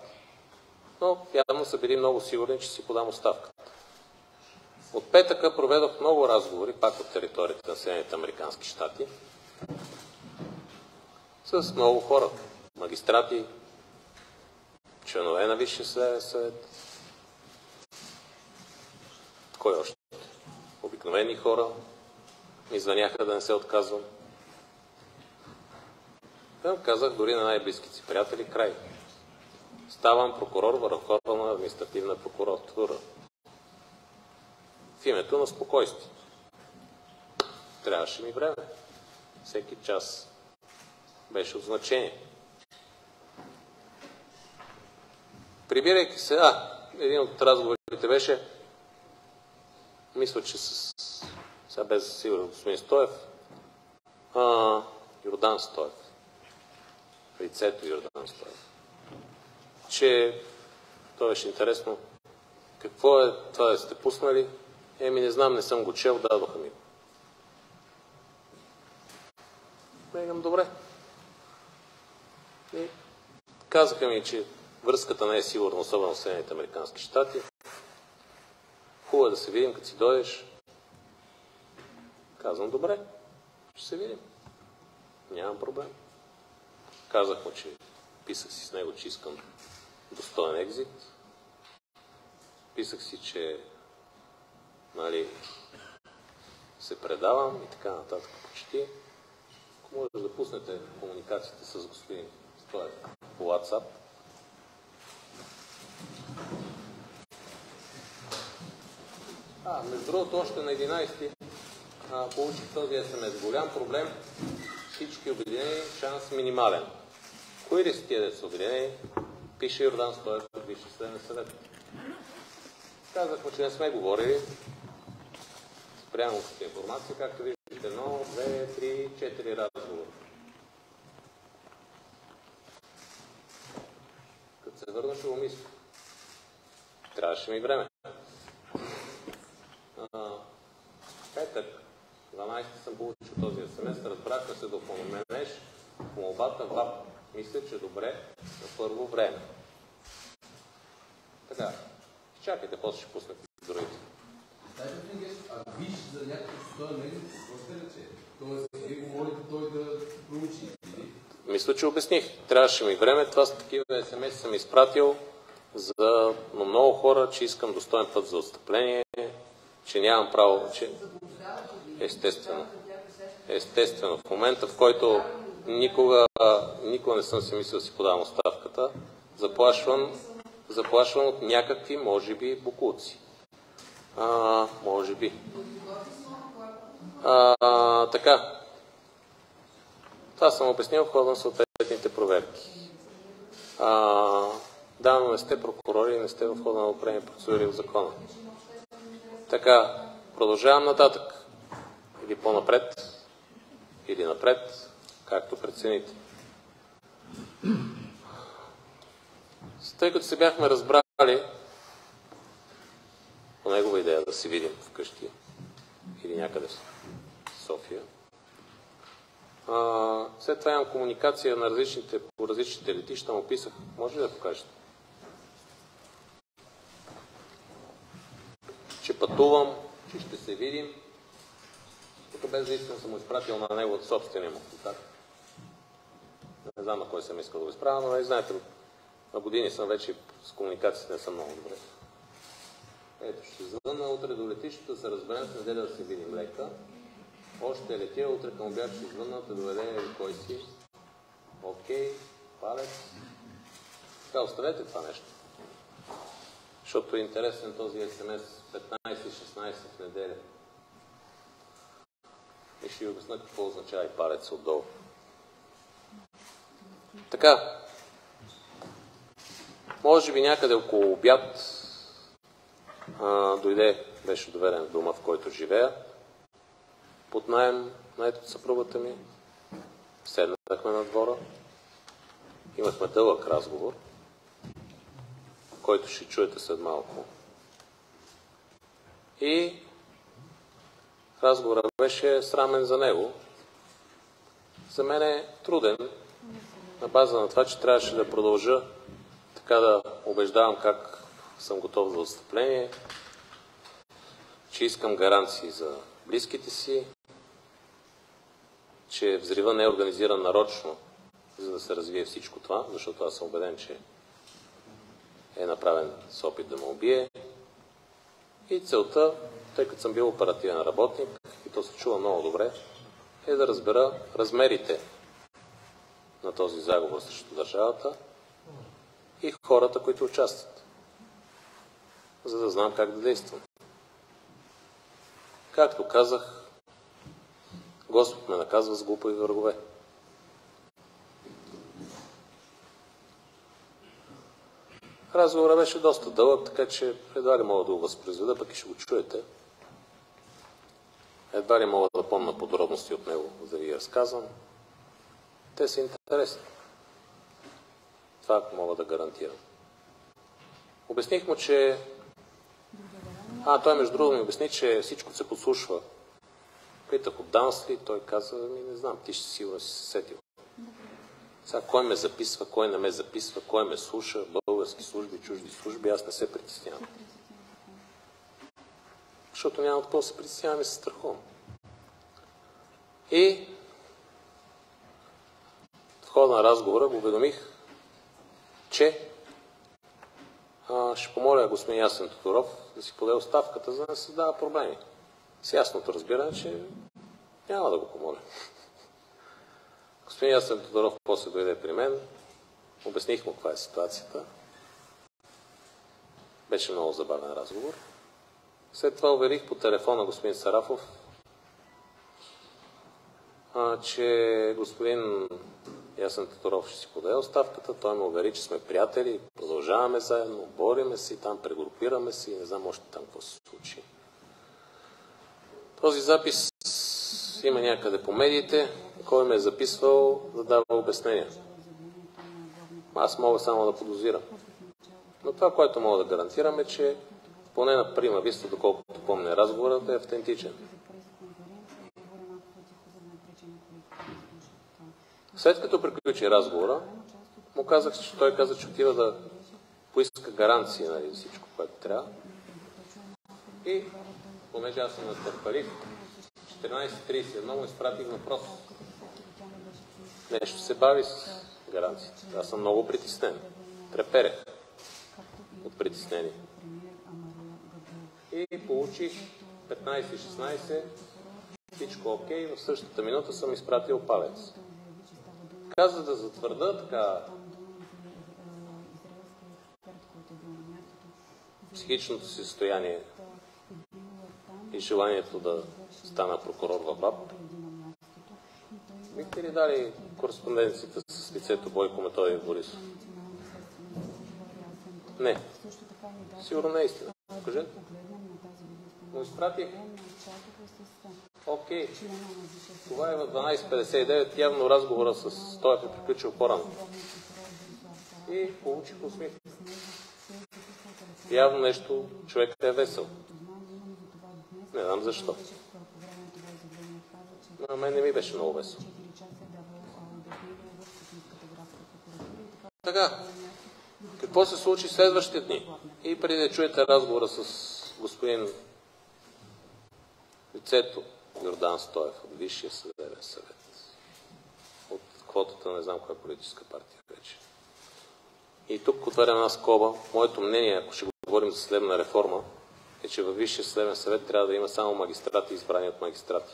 Но явно са били много сигурни, че си подам оставката. От петъка проведох много разговори, пак от територията на Съединените американски щати, с много хора, магистрати, членове на Висшия съдебен съвет. Кой още? Обикновени хора. Ми звъняха да не се отказвам. Казах дори на най-близките си приятели, край. Ставам прокурор в Върховна административна прокуратура. В името на спокойствие. Трябваше ми време. Всеки час беше от значение. Прибирайки се, един от разговорите беше, мисля, че сега без сигурност господин Стоев, Йордан Стоев, лицето Йордан Стоев, че това беше интересно. Какво е това да сте пуснали? Не знам, не съм го чел, дадоха ми. Мегам, добре. И казаха ми, че връзката не е сигурна, особено в Съединените американски щати. Хубаво е да се видим, като си дойдеш. Казвам, добре, ще се видим. Нямам проблем. Казах му, че писах си с него, че искам достоен екзит. Писах си, че се предавам и така нататък почти. Ако може да пуснете комуникацията с господин Стоев по WhatsApp. Между другото, още на 11-ти получих този СМС. Голям проблем. Всички обединени, шанс минимален. Кои ли са тия деца обединени? Пише Йордан Стоев от Висшия съдебен съвет. Казахме, че не сме говорили. Спрямо с информация, както виждате, 1, 2, 3, 4 разговора. Като се върна, ще го мисля. Трябваше ми време. Петък, 12 съм получил този СМС, разбрахме се да упоменеш в молбата ВАП. Мисля, че добре на първо време. Така, чакайте, после ще пуснете другите. Виж за някакъв стоен екзит, какво ще рече? Тоест, вие го молите той да проучи. Мисля, че обясних. Трябваше ми време. Това са такива СМС съм изпратил за много хора, че искам достоен път за отстъпление, че нямам право, че... Естествено. В момента, в който никога не съм си мислил да си подавам оставката, заплашвам от някакви, може би, бокуци. Може би. Така. Това съм обяснил в хода на съответните проверки. Да, но не сте прокурори и не сте в хода на определени процедури в закона. Така, продължавам нататък. Или по-напред, или напред, както прецените. Тъй като се бяхме разбрали по негова идея да се видим вкъщи или някъде в София. След това имам комуникация по различните летища, му писах. Може ли да покажете? Че пътувам, че ще се видим. Тук без наистина съм му изпратил на него от собствения му контакт. Не знам на кой съм искал да го изправя, но знаете, на години съм вече с комуникацията не съм много добре. Ето, ще звънна утре до летището да се разберем, в неделя да се видим лека. Още летя, утре към обяд ще извънна, да доведе или кой си. Окей, палец. Така, оставете това нещо. Защото е интересен този СМС 15-16 в неделя. И ще ви обясня какво означава и палец отдолу. Така, може би някъде около обяд беше доведен в дома, в който живея. Под наем наето от съпругата ми. Седнахме на двора. Имахме дълъг разговор, който ще чуете след малко. И разговорът беше срамен за него. За мен е труден, на база на това, че трябваше да продължа така да убеждавам как съм готов за отстъпление, че искам гаранции за близките си, че взрива не е организиран нарочно, за да се развие всичко това, защото аз съм убеден, че е направен с опит да ме убие. И целта, тъй като съм бил оперативен работник, и то се чува много добре, е да разбера размерите на този заговор срещу държавата и хората, които участват, за да знам как да действам. Както казах, Господ ме наказва с глупави врагове. Разговорът беше доста дълъг, така че едва ли мога да го възпроизведа, пък и ще го чуете. Едва ли мога да помня подробности от него, за да ви разказвам. Те са интересни. Това мога да гарантирам. Обясних му, че... той между другото ми обясни, че всичко се подслушва. Питах от ДАНС ли, той каза, не знам, ти ще сигурно си се сетил. Сега, кой ме записва, кой не ме записва, кой ме слуша, български служби, чужди служби, аз не се притеснявам. Защото няма какво се притеснявам и се страхувам. И в хода на разговора го уведомих, че ще помоля господин Ясен Тодоров да си подаде оставката, за да не създава проблеми. С ясното разбиране, че няма да го помоля. Господин Ясен Тодоров после дойде при мен, обясних му каква е ситуацията. Беше много забавен разговор. След това уверих по телефона господин Сарафов, че господин Ясен Тодоров ще си подаде оставката. Той ме увери, че сме приятели, продължаваме заедно, бориме се, там прегрупираме се и не знам още там какво се случи. Този запис има някъде по медиите. Кой ме е записвал, да дава обяснения. Аз мога само да подозирам. Но това, което мога да гарантирам е, че поне на прима виста, доколкото помня разговорът, е автентичен. След като приключи разговора, му казах, че той каза, че отива да поиска гаранции на всичко, което трябва. И понеже аз съм натърпелив, 14:31 му изпратих въпрос. Нещо се бави с гаранциите. Аз съм много притеснен. Треперех от притеснение. И получих 15:16, всичко окей, в същата минута съм изпратил палец. Каза да затвърда така психичното си състояние и желанието да стана прокурор в БАБ. Бихте ли дали кореспонденцията с лицето Бойко Методиев Борисов? Не. Сигурно не е истина. Кажете. Но изпратих. Окей. Това е в 12:59. Явно разговора с Стоев е приключил по-рано. И получих усмих. Явно нещо човекът е весел. Не знам защо. На мен не ми беше много весело. Така, какво се случи следващите дни? И преди да чуете разговора с господин лицето Йордан Стоев от Висшия съдебен съвет, от квотата, не знам коя политическа партия вече. И тук отварям една скоба. Моето мнение, ако ще говорим за съдебна реформа, е, че във Висшия съдебен съвет трябва да има само магистрати, избрани от магистрати.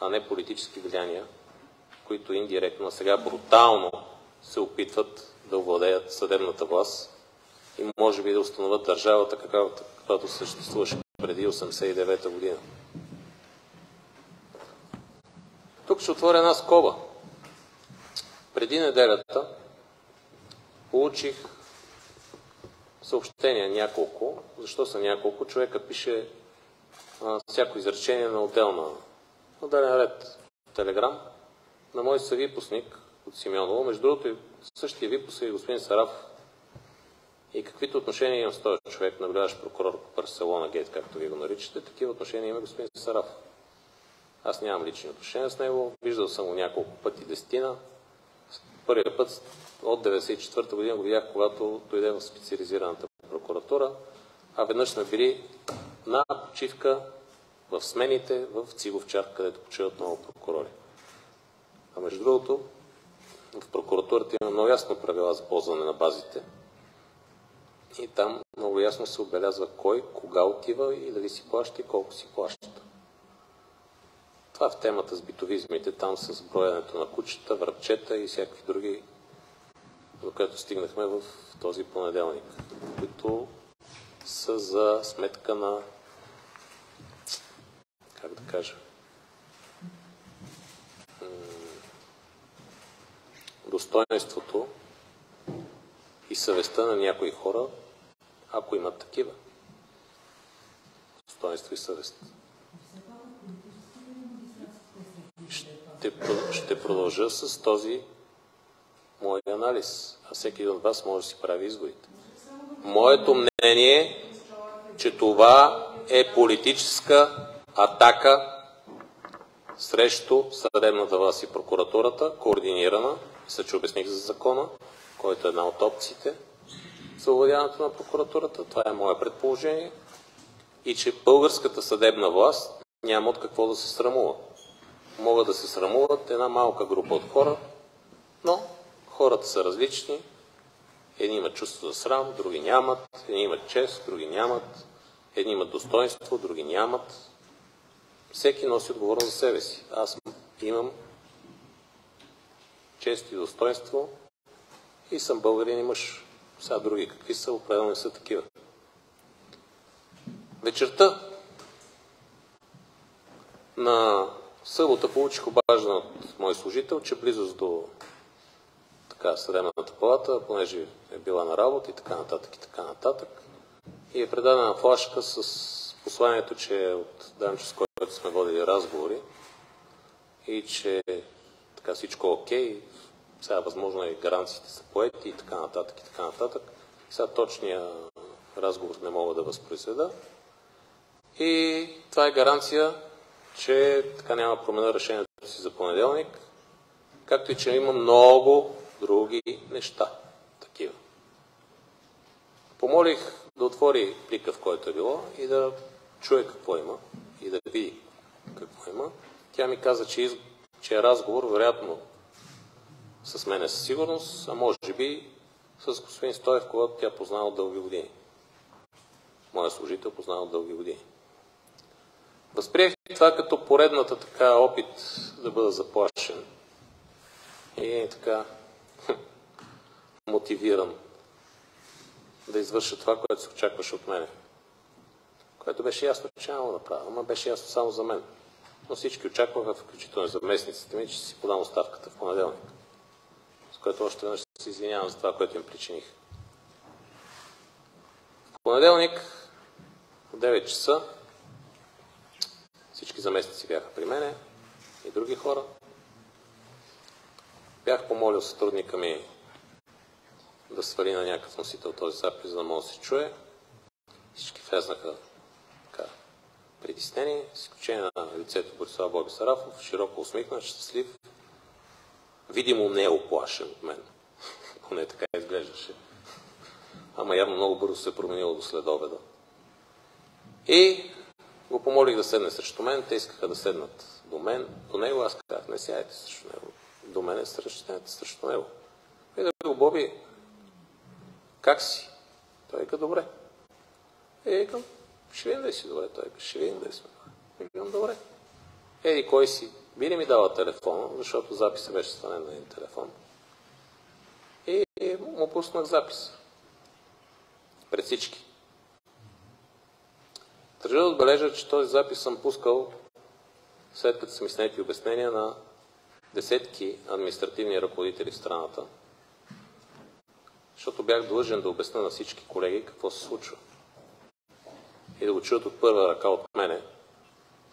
а не политически влияния, които индиректно, а сега брутално се опитват да овладеят съдебната власт и може би да установят държавата, каквато съществуваше преди 1989 година. Тук ще отворя една скоба. Преди неделята получих съобщения няколко. Защо са няколко? Човека пише всяко изречение на отделен ред в Телеграм на мой съвипускник от Симеоново. Между другото, същия випуск и господин Сараф. И каквито отношения имам с този човек, наблюдаващ прокурор по Барселона Гейт, както ви го наричате, такива отношения има господин Сараф. Аз нямам лични отношения с него, виждал съм го няколко пъти, 10. Първият път от 1994 година го видях, когато дойде в специализираната прокуратура, а веднъж сме били на почивка в смените в Циговчар, където почиват много прокурори. А между другото, в прокуратурата има много ясно правила за ползване на базите. И там много ясно се отбелязва кой, кога отива и дали си плаща и колко си плаща. Това в темата с битовизмите, там с броенето на кучета, връбчета и всякакви други, до което стигнахме в този понеделник, които са за сметка на, как да кажа, достоинството и съвестта на някои хора, ако имат такива. Достоинство и съвест. Ще продължа с този мой анализ, а всеки от вас може да си прави изводите. Моето мнение е, че това е политическа атака срещу съдебната власт и прокуратурата, координирана, мисля, че обясних за закона, който е една от опциите за овладяването на прокуратурата. Това е мое предположение. И че българската съдебна власт няма от какво да се срамува. Могат да се срамуват една малка група от хора, но хората са различни. Едни имат чувство за срам, други нямат. Едни имат чест, други нямат. Едни имат достоинство, други нямат. Всеки носи отговорност за себе си. Аз имам чест и достоинство и съм българин и мъж. Сега други какви са, определено не са такива. Вечерта на събота получих обаждане от мой служител, че близост до съдебната палата, понеже е била на работа и така нататък и така нататък. И е предадена флашка с посланието, че е от Данчо, с който сме водили разговори и че така всичко е окей. Сега възможно и гаранциите са поети и така нататък и така нататък. Сега точния разговор не мога да възпроизведа. И това е гаранция, че така няма промена решението си за понеделник, както и че има много други неща. Такива. Помолих да отвори плика, в който е било и да чуе какво има и да види какво има. Тя ми каза, че е разговор, вероятно, с мене със сигурност, а може би с господин Стоев, когато тя познава от дълги години. Моя служител познава от дълги години. Възприех това като поредната така опит да бъда заплашен и така мотивиран да извърша това, което се очакваше от мене. Което беше ясно, че няма да направя, ама беше ясно само за мен. Но всички очакваха, включително и заместниците ми, че си подам оставката в понеделник. С което още веднъж се извинявам за това, което им причиних. В понеделник в 9 часа всички заместници бяха при мене и други хора. Бях помолил сътрудника ми да свали на някакъв носител този запис, за да може да се чуе. Всички влезнаха така притеснени, с изключение на лицето Борислав Боби Сарафов, широко усмихнат, щастлив. Видимо не е оплашен от мен. Поне така изглеждаше. Ама явно много бързо се е променило до следобеда. И го помолих да седне срещу мен. Те искаха да седнат до него. Аз казах, не сядайте срещу него. До мен седнете срещу него. И да го, Боби, как си? Той вика, добре. И викам, ще видим да си добре. Той вика, ще видим да си добре. Викам, добре. Еди, кой си? Би ли ми дала телефона, защото записът беше свален на един телефон. И му пуснах запис. Пред всички. Държа да отбележа, че този запис съм пускал след като са ми снети обяснения на десетки административни ръководители в страната, защото бях длъжен да обясня на всички колеги какво се случва. И да го чуят от първа ръка от мене,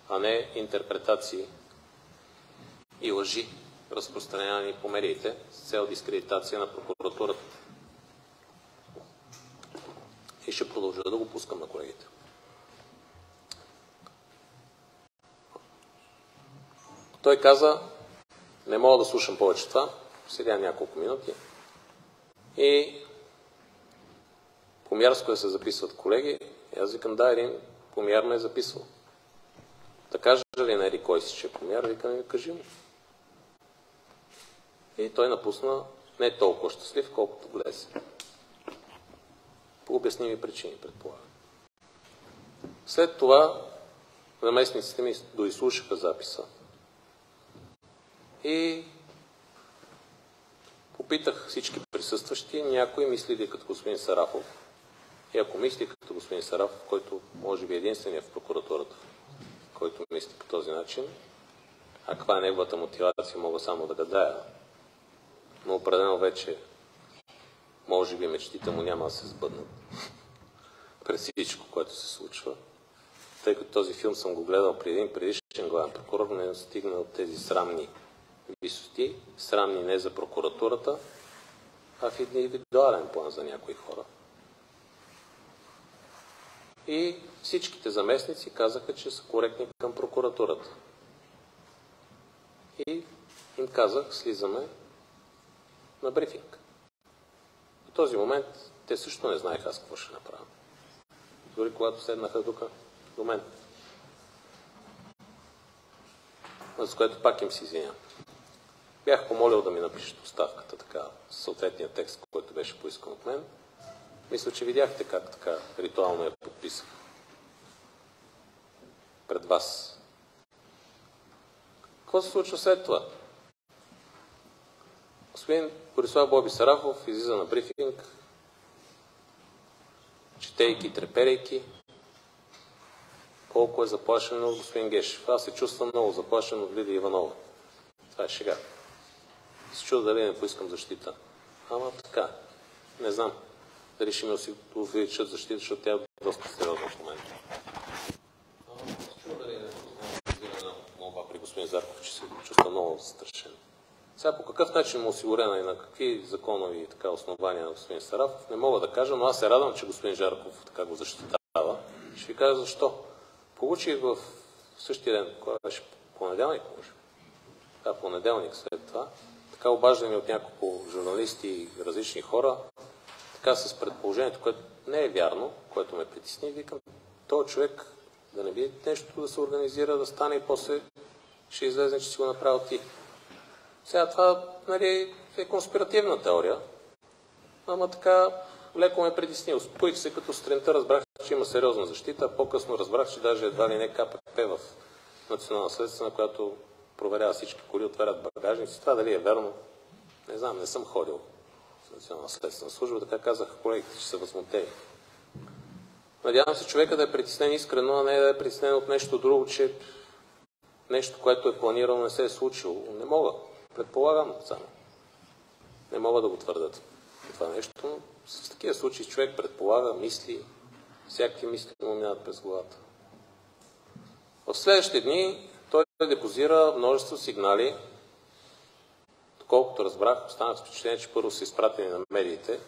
а не интерпретации и лъжи, разпространявани по медиите с цел дискредитация на прокуратурата. И ще продължа да го пускам на колегите. Той каза, не мога да слушам повече това, седя няколко минути и помярско да се записват колеги. И аз викам, да, един помяр ме е записвал. Да кажа ли на кой си, че е помяр, викам, кажи му. И той напусна не толкова щастлив, колкото влезе. По обясними причини, предполагам. След това заместниците ми доизслушаха записа и попитах всички присъстващи, някой мисли ли като господин Сарафов. И ако мисли като господин Сарафов, който може би е единствения в прокуратурата, който мисли по този начин, а каква е неговата мотивация, мога само да гадая. Но определено вече, може би мечтите му няма да се сбъднат през всичко, което се случва. Тъй като този филм съм го гледал при един предишен главен прокурор, не стигна от тези срамни висоти, срамни не за прокуратурата, а в индивидуален план за някои хора. И всичките заместници казаха, че са коректни към прокуратурата. И им казах, слизаме на брифинг. В този момент те също не знаеха аз какво ще направя. Дори когато седнаха тук до мен. За което пак им си извинявам. Бях помолил да ми напишат оставката така, с съответния текст, който беше поискан от мен. Мисля, че видяхте как така ритуално я подписах. Пред вас. Какво се случва след това? Господин Борислав Боби Сарафов излиза на брифинг, четейки, треперейки, колко е заплашен от господин Гешев. Аз се чувствам много заплашен от Лидия Иванова. Това е шега. Се чуда дали не поискам защита. Ама така, не знам дали ще ми увеличат защита, защото тя е доста сериозна в момента. Се чуда дали не поискам една молба при господин Зарков, че се чувства много застрашен. Сега по какъв начин му осигурена и на какви законови така, основания на господин Сарафов, не мога да кажа, но аз се радвам, че господин Жарков така го защитава. Ще ви кажа защо. Получих в същия ден, кога беше понеделник, може. Да, понеделник след това, така обаждани от няколко журналисти и различни хора, така с предположението, което не е вярно, което ме притесни, викам, този човек да не би нещо да се организира, да стане и после ще излезе, че си го направил ти. Сега това, нали, е конспиративна теория, ама така леко ме притесни. Успокоих се, като сутринта разбрах, че има сериозна защита, а по-късно разбрах, че даже едва ли не КПП в Национална следствена, която проверява всички коли, отварят багажници. Това дали е верно, не знам, не съм ходил в Национална следствена служба, така казах колегите, че са възмутени. Надявам се човека да е притеснен искрено, а не да е притеснен от нещо друго, че нещо, което е планирано, не се е случило. Не мога. Предполагам само. Не мога да го твърдят това нещо, но с такива случаи човек предполага, мисли, всякакви мисли му минат през главата. В следващите дни той депозира множество сигнали. Доколкото разбрах, останах с впечатление, че първо са изпратени на медиите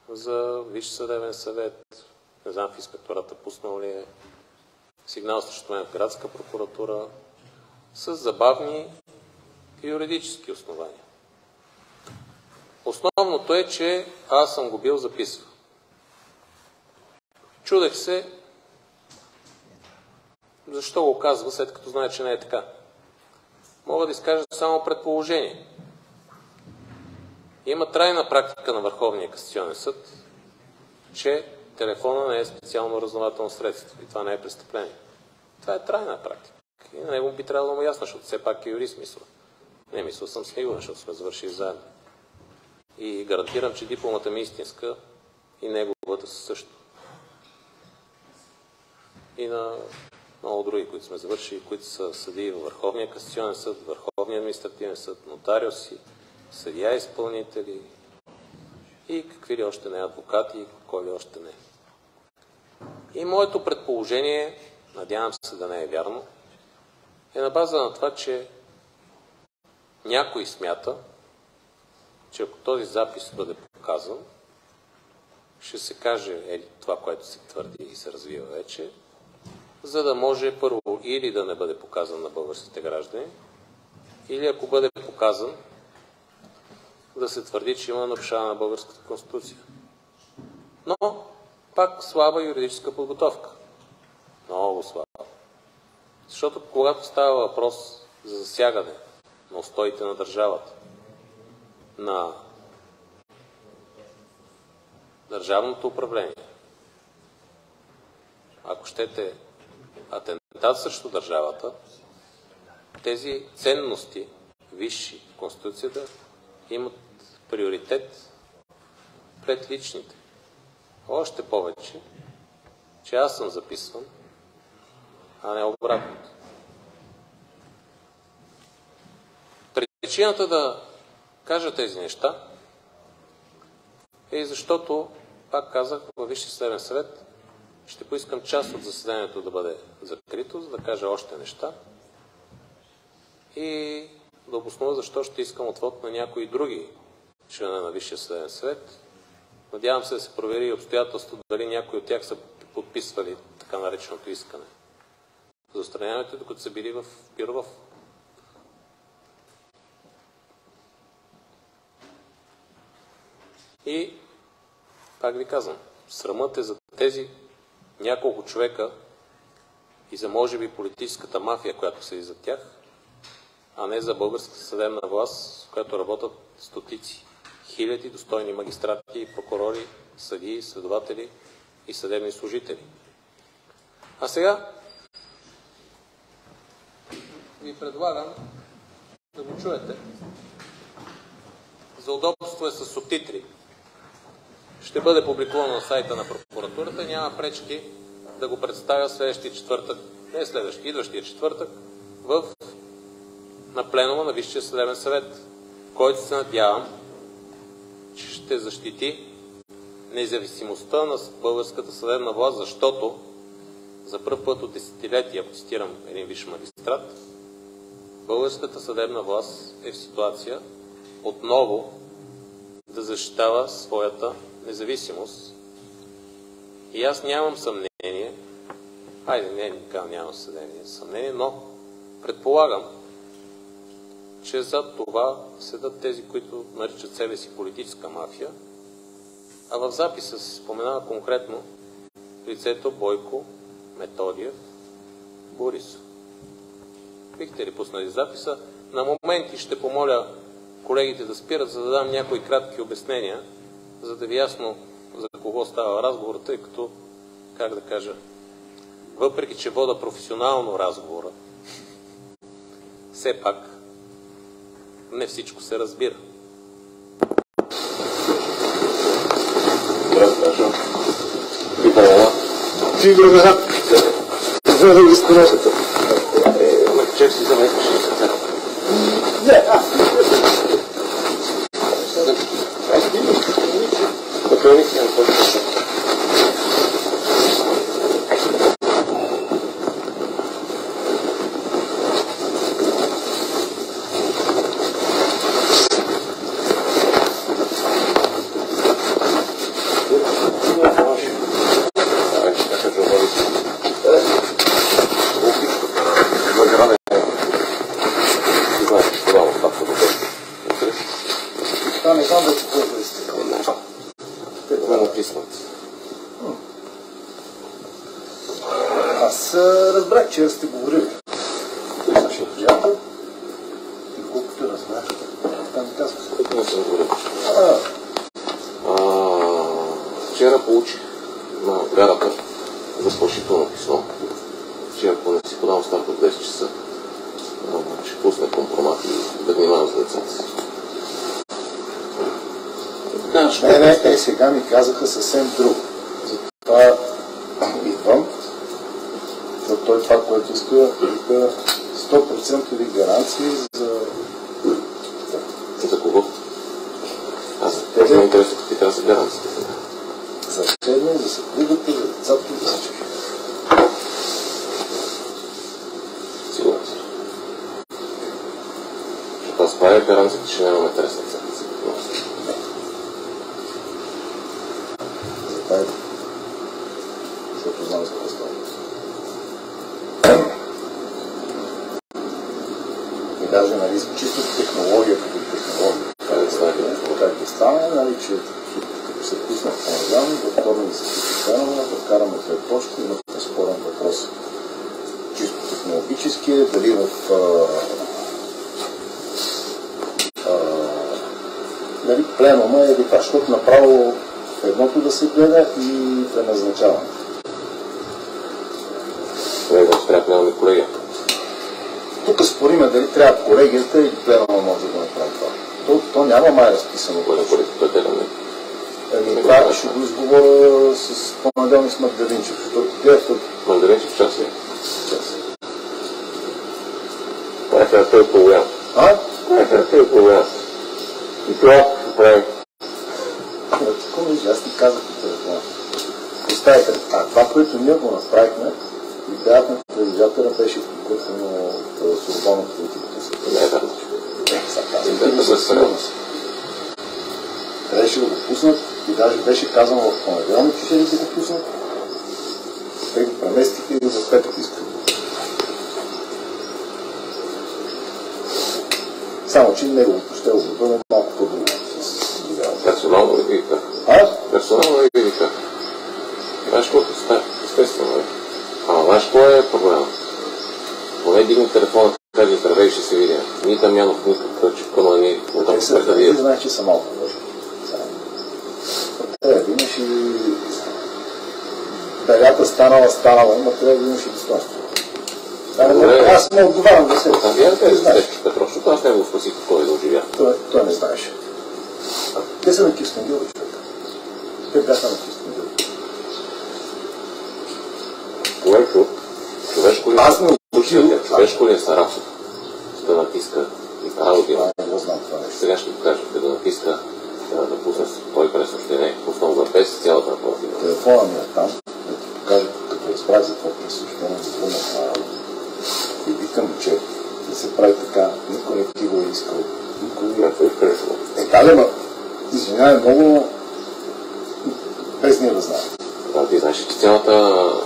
за Висш съдебен съвет. Не знам в инспектората пуснал ли е сигнал срещу мен в градска прокуратура с забавни юридически основания. Основното е, че аз съм го бил записвал. Чудех се защо го казва, след като знае, че не е така. Мога да изкажа само предположение. Има трайна практика на Върховния касационен съд, че телефона не е специално разузнавателно средство и това не е престъпление. Това е трайна практика. И на него би трябвало да му ясно, защото все пак е юрист, мисля. Не, мисля съм смигурен, защото сме завършили заедно. И гарантирам, че дипломата ми е истинска и неговата също. И на много други, които сме завършили, които са съдии във Върховния касационен съд, Върховния административен съд, нотариуси, съдия-изпълнители и какви ли още не, адвокати и кой ли още не. И моето предположение, надявам се да не е вярно, е на база на това, че някой смята, че ако този запис бъде показан, ще се каже това, което се твърди и се развива вече, за да може първо или да не бъде показан на българските граждани, или ако бъде показан, да се твърди, че има нарушаване на българската конституция. Но пак слаба юридическа подготовка. Много слаба. Защото когато става въпрос за засягане на устоите на държавата, на държавното управление, ако щете атентат срещу държавата, тези ценности, висши в Конституцията, имат приоритет пред личните. Още повече, че аз съм записван, а не обратното. Причината да кажа тези неща е защото, пак казах, във Висшия съдебен съвет ще поискам част от заседанието да бъде закрито, за да кажа още неща и да обоснова защо ще искам отвод на някои други членове на Висшия съдебен съвет. Надявам се да се провери обстоятелството дали някои от тях са подписвали така нареченото искане за отстраняването, докато са били в Пирогов. И пак ви казвам, срамът е за тези няколко човека и за може би политическата мафия, която седи за тях, а не за българската съдебна власт, в която работят стотици, хиляди достойни магистрати, прокурори, съдии, следователи и съдебни служители. А сега ви предлагам да го чуете. За удобство е с субтитри. Ще бъде публикувано на сайта на прокуратурата и няма пречки да го представя следващия четвъртък, не следващия, идващия четвъртък, на пленума на Висшия съдебен съвет, който се надявам, че ще защити независимостта на българската съдебна власт, защото за пръв път от десетилетия, ако цитирам един висш магистрат, българската съдебна власт е в ситуация отново да защитава своята независимост. И аз нямам съмнение, нямам съмнение, но предполагам, че зад това седат тези, които наричат себе си политическа мафия, а в записа се споменава конкретно лицето Бойко Методиев Борисов. Бихте ли пуснали записа? На моменти ще помоля колегите да спират, за да дам някои кратки обяснения, за да ви ясно за кого става разговор, тъй като, как да кажа, въпреки че вода професионално разговора, все пак не всичко се разбира. Ти друга за да ги спореждате. Чек си заметиш. Не, разбрах, че сте говорили. Нашия приятел. И колкото разбрах, там казва се. Колко не съм говорил? Вчера получих на гарата заплашително писмо, че ако не си подам старта в 10 часа, Не, сега ми казаха съвсем друго. Затова идвам, защото той това, което иска, вика 100% гаранции за... За кого? Аз не интересува какви трябва да са гаранциите. За тебе, за съпругата, за децата, за всички. Сигурен съм. Защото аз правя гаранцията, че нямаме тресна седмица. За това защото знам за какво става. И даже, нали, чисто технология като технология. Как да стане, нали, че като се пусна в понеделник, във вторник се пусна да вкараме две точки, има спорен въпрос. Чисто технологически е, дали в нали, пленума е така, защото направо едното да се гледа и преназначаване. Колега, спря пленуми колегия. Тук спориме дали трябва колегията или пленума може да го направи това. То няма май разписано. Колегията той те не. Това ще го изговоря с понеделник с Магдалинчев, защото гледат Магдалинчев час ли? час. Това е трябва той по-голям. Това е трябва той по-голям. И това прави. Аз ти казах по телефона. Представете, това, което ние го направихме, идеята на телевизатора беше покръпено от свободната политика. Не е верно. Трябваше да го пуснат и даже беше казано в понеделник, че ще ли да го пуснат. Те го преместиха и за петък искат. Само, че неговото ще бъде малко по-друго. Персонално ли ви как? Персонално ли ви как? Знаеш колко става? Естествено, нали? Ама знаеш какво е проблема? Поне дигни телефона, кажи здравей, ще се видим. Ни Дамянов, ни Кърчев, къма ни оттам се предавия. Ти знаеш, че са малко лъжи. Трябва да имаш и... Дъгата станала, но трябва да имаш и достоинство. Аз не отговарям да се... Вие не знаеш, Петро, защото аз не го спасих кой да оживя. Той не знаеше. Те са на Кюстендил, човека. Те бяха на Кюстендил. Човешко ли е Сарафов да натиска и аудио? Не го знам това нещо. Сега ще го кажа, да натиска, да пусне той през съобщение, пуснал го без цялата наплатина. Телефона ми е там, да ти покажа, като разбрах за това през съобщение, за звънна на работа. И викам, че да се прави така, никой не ти го е искал. Никой не е харесал. Ма, извинявай много, без ние да знаем. Да, ти знаеш, че цялата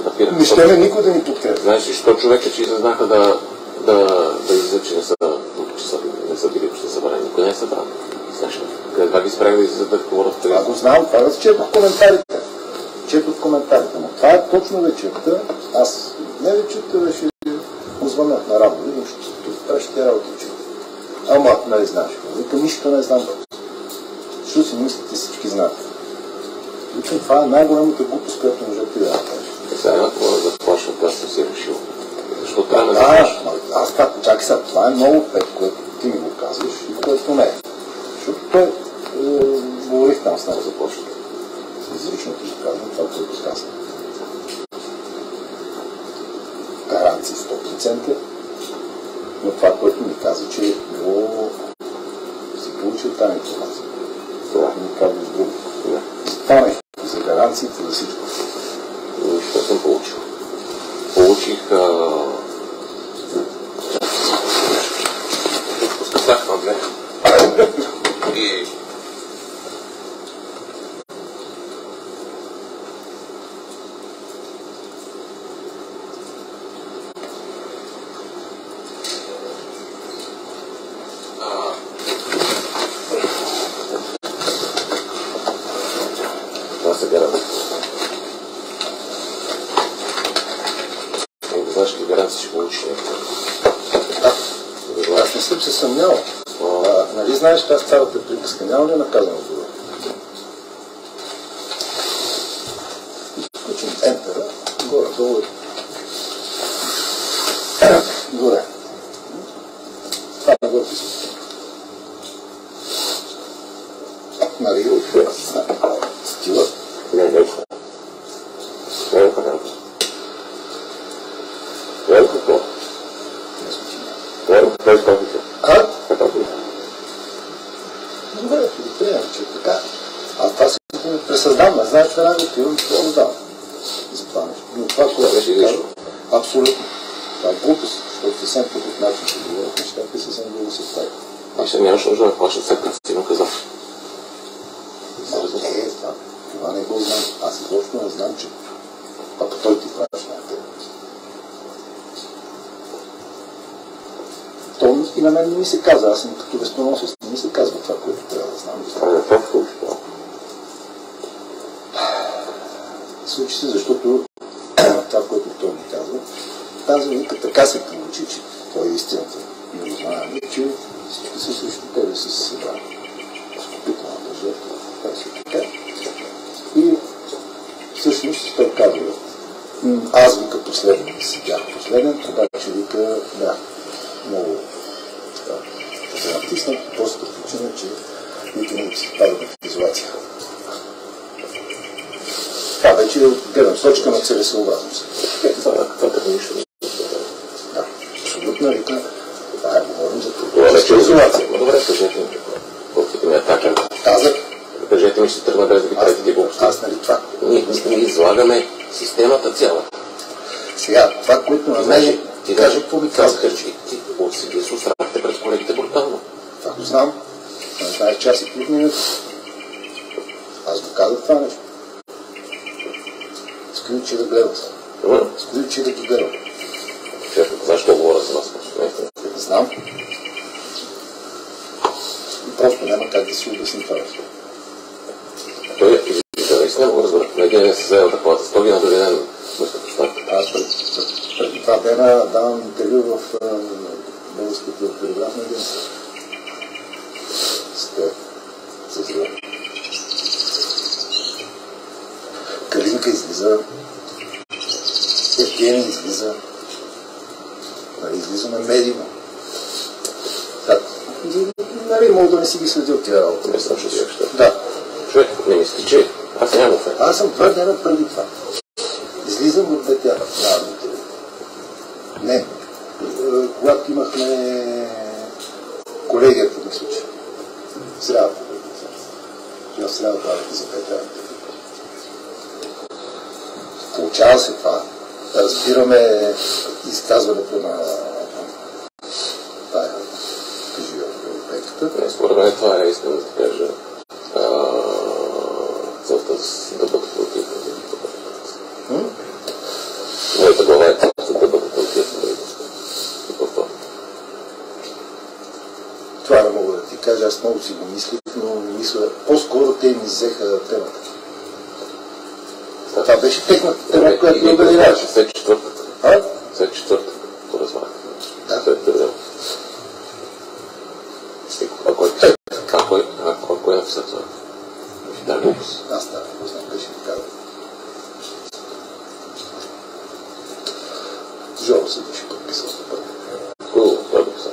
напира... Не ще никой да ни подкрепи. Знаеш ли, що човека, че изразнаха да излиза, че не са били още събрани. Никой не е събран. Знаеш ли? Едва ги спрях да излизат да говорят в телевизия. Аз го знам, това да се четох коментарите. Четох коментарите, но това е точно вечерта. Аз не вечерта беше позвънах на работа, защото тук трябваше тя работа чета. Ама, нали знаеш, викам, нищо не знам. Що си мислите, всички знаят. Викам, това е най-голямата глупост, която можете да направиш. Сега една това да заплашва, аз съм си решил. Защо трябва да заплашва? Аз как, чакай сега, това е много пет, което ти ми го казваш и което не е. Защото той говорих там с него заплашва. Изрично ти го казвам, това, което казвам. Гаранции 100%, но това, което ми казва, че е било си получил тази информация. Това ми казва с друго. Това нещо за гаранциите, за всичко. Що съм получил? Получих... Разказах на две. И... Това са гаранции. Знаеш ли гаранции ще получиш някакво? Аз не съм се съмнявал. Нали знаеш тази цялата приказка? Няма ли наказано това? Изключим ентера, горе-долу. Горе. Това не го писам. Нали, Говорим за този картофи. Картофи. Добре, да приемам, че е така. Аз това си го пресъздам, не знаеш, че радио отивам, това го давам. За това нещо. Но това, което беше излишно. абсолютно. Това е глупост, защото съвсем по друг начин ще говорят нещата и съвсем друго се прави. Ще нямаш нужда да плащат след като си му казал. Това не го знам. Аз изобщо не знам, че пък той ти плаща на теб. То и на мен не ми се казва. Аз съм като вестоносец. Не ми се казва това, което трябва да знам. Това е това в случай. Случи се, защото това, което той ми казва, тази вика така се получи, че това е истината. Не го знаем, че всички са срещу тебе са се събрали. Изкупителната жертва. Това е така. И всъщност той казва, аз вика последен, си бях последен, обаче вика бях много се натиснат по простата причина, че вика не се пада в изолация. Това вече е гледам с точка на целесъобразност. Това е нищо. Да, абсолютно вика. Това говорим за политическа изолация. Добре, кажете ми. Колкото ми атака. Казах. Кажете ми, ще тръгна без да ги правите ги глупости. Аз нали това. Ние излагаме системата цяла. Сега, това, което на мен ти кажа, какво ми казах. Ти отсиди се устрахте пред колегите брутално. Това го знам. Не знаеш час и 5 минути. Аз го казах това нещо. Сключи да гледам сега. Сключи да ги гледам. Защо говоря за вас? Не знам. И просто няма как да си обясни това. Той наистина го разбира. На един ден се взел такова стоги, на други ден мъжка поставка. Аз преди 2 дена давам интервю в Българската телеграфна агенция. С зря. Калинка излиза. Евгений излиза. Излизаме медийно. Нали, мога да не си ги следил тия работа. Не съм ще си Да. Човек, не мисли, че аз нямам оферт. Аз съм 2 дена преди това. Излизам от детя на армите. Не. Когато имахме колегията, мисля, че в срядата. В срядата работа за петя. Получава се това. Разбираме изказването на тая кажи европейката. Според мен това е, искам да ти кажа, целта да бъдат против. Моята глава е целта да бъдат против. Това не мога да ти кажа, аз много си го мислих, но мисля, по-скоро те ми взеха темата. Това беше техната тема, която ми обединяваше. След четвъртък. След четвъртък го разбрах. Да. След дървел. Кой е написал това? Да, глупост. Аз това не знам, беше ми казал. Жоро се беше подписал за първо. Хубаво, това го писал.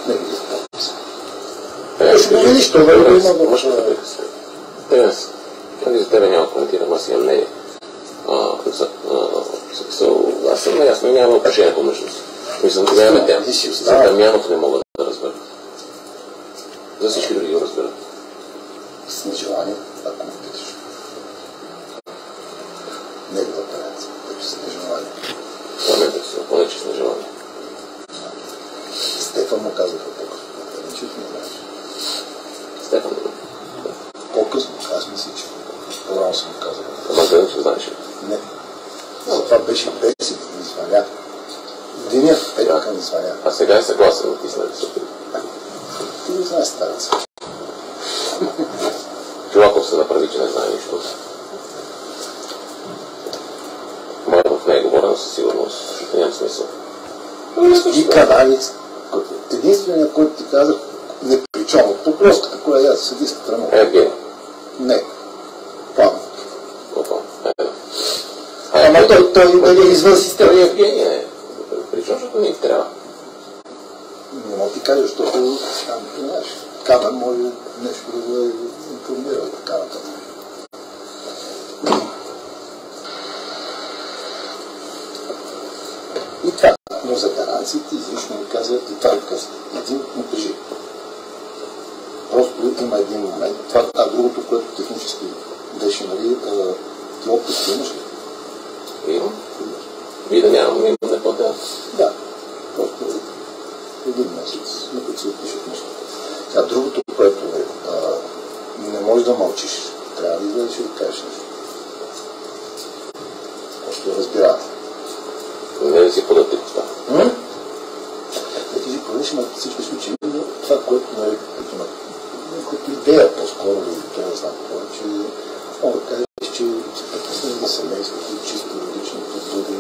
Не ги подписал. Ще го видиш, това да има в... Нали за тебе няма коментирам, аз имам мнение. Аз съм наясно и нямам отношение помежду си. Мислям, че нямаме тема. За Дамянов не мога да разбера. За всички други го разберат. С нежелание, ако ме питаш. Неговата реакция, като с нежелание. Това ме интересува, поне че с нежелание. Стефан му казаха по-късно. Ничего не знаеш. Стефан, По-късно, аз мисля, че по-рано съм му казал. ама да не се знаеш. Не. Това беше бесен, ми звъня. Деня в петъка ми звъня. А сега е съгласен да ти с него сутрин. Ти го знаеш стара се. Чуваков се направи, че не знае нищо. Моя в нея говоря със сигурност, защото няма смисъл. И каналец. Единственият, който ти казах, не причому. По плоската, кое я седи страна. Евгений. Не. План. Опа. Ама той е извън система. Той Евгений е. Причем, защото не трябва. Не мога ти кажа, защото там, знаеш, Камен може нещо да го информира така нататък. И това, но за гаранциите излишно ми казват и това казват. Един монтажи. Просто има един момент. Това, другото, което технически беше, нали, ти отпуск имаш ли? Имам. И да нямам, имам не платя. Да. Просто един месец, на който се отпишат нещата. А другото, което е, не можеш да мълчиш. Трябва да изгледаш и да кажеш нещо. Просто разбира. Не да си подати това. Да ти си подадеш, но всички случаи, но това, което нали, като идея по-скоро, или това не знам какво, че мога да кажеш, че се прекъснали за семейството, чисто логично подбуди.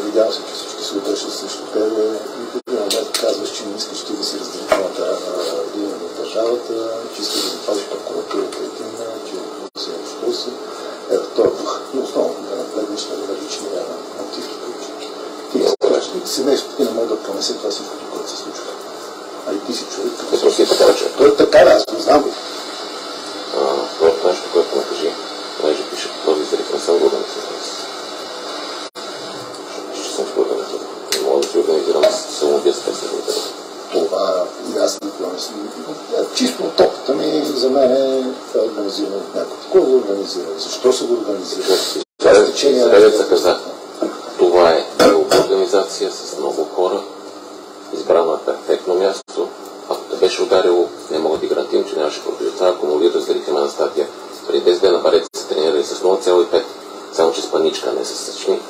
Видял се, че всички се обръщат срещу тебе и в един момент казваш, че не искаш ти да си разделителната линия на държавата, че искаш да запазиш прокуратурата единна, че се що си. Ето, това е дух. Но основно да нагледнеш на личния мотив. Ти изкараш, семейството ти не може да понесе това всичкото, което се случва. А и ти си човек, като си така, че. Той е така, аз го знам. Второто нещо, което ме кажи, понеже пише този изрек, не съм го организирал. Ще съм го организирал. Не мога да си организирам самоубийство, да се организирам. Това и аз не съм. Чисто от опита ми, за мен това е организирано от някой. Кой го организира? Защо се го организира? Съветът каза, това е организация с много хора, избрано е перфектно място. Ако те беше ударило, не мога да гарантирам, че нямаше проблем. Това акумулира зрителна на статия. Преди 10 дена барете се тренирали с 0,5, само че с паничка, не с съчни,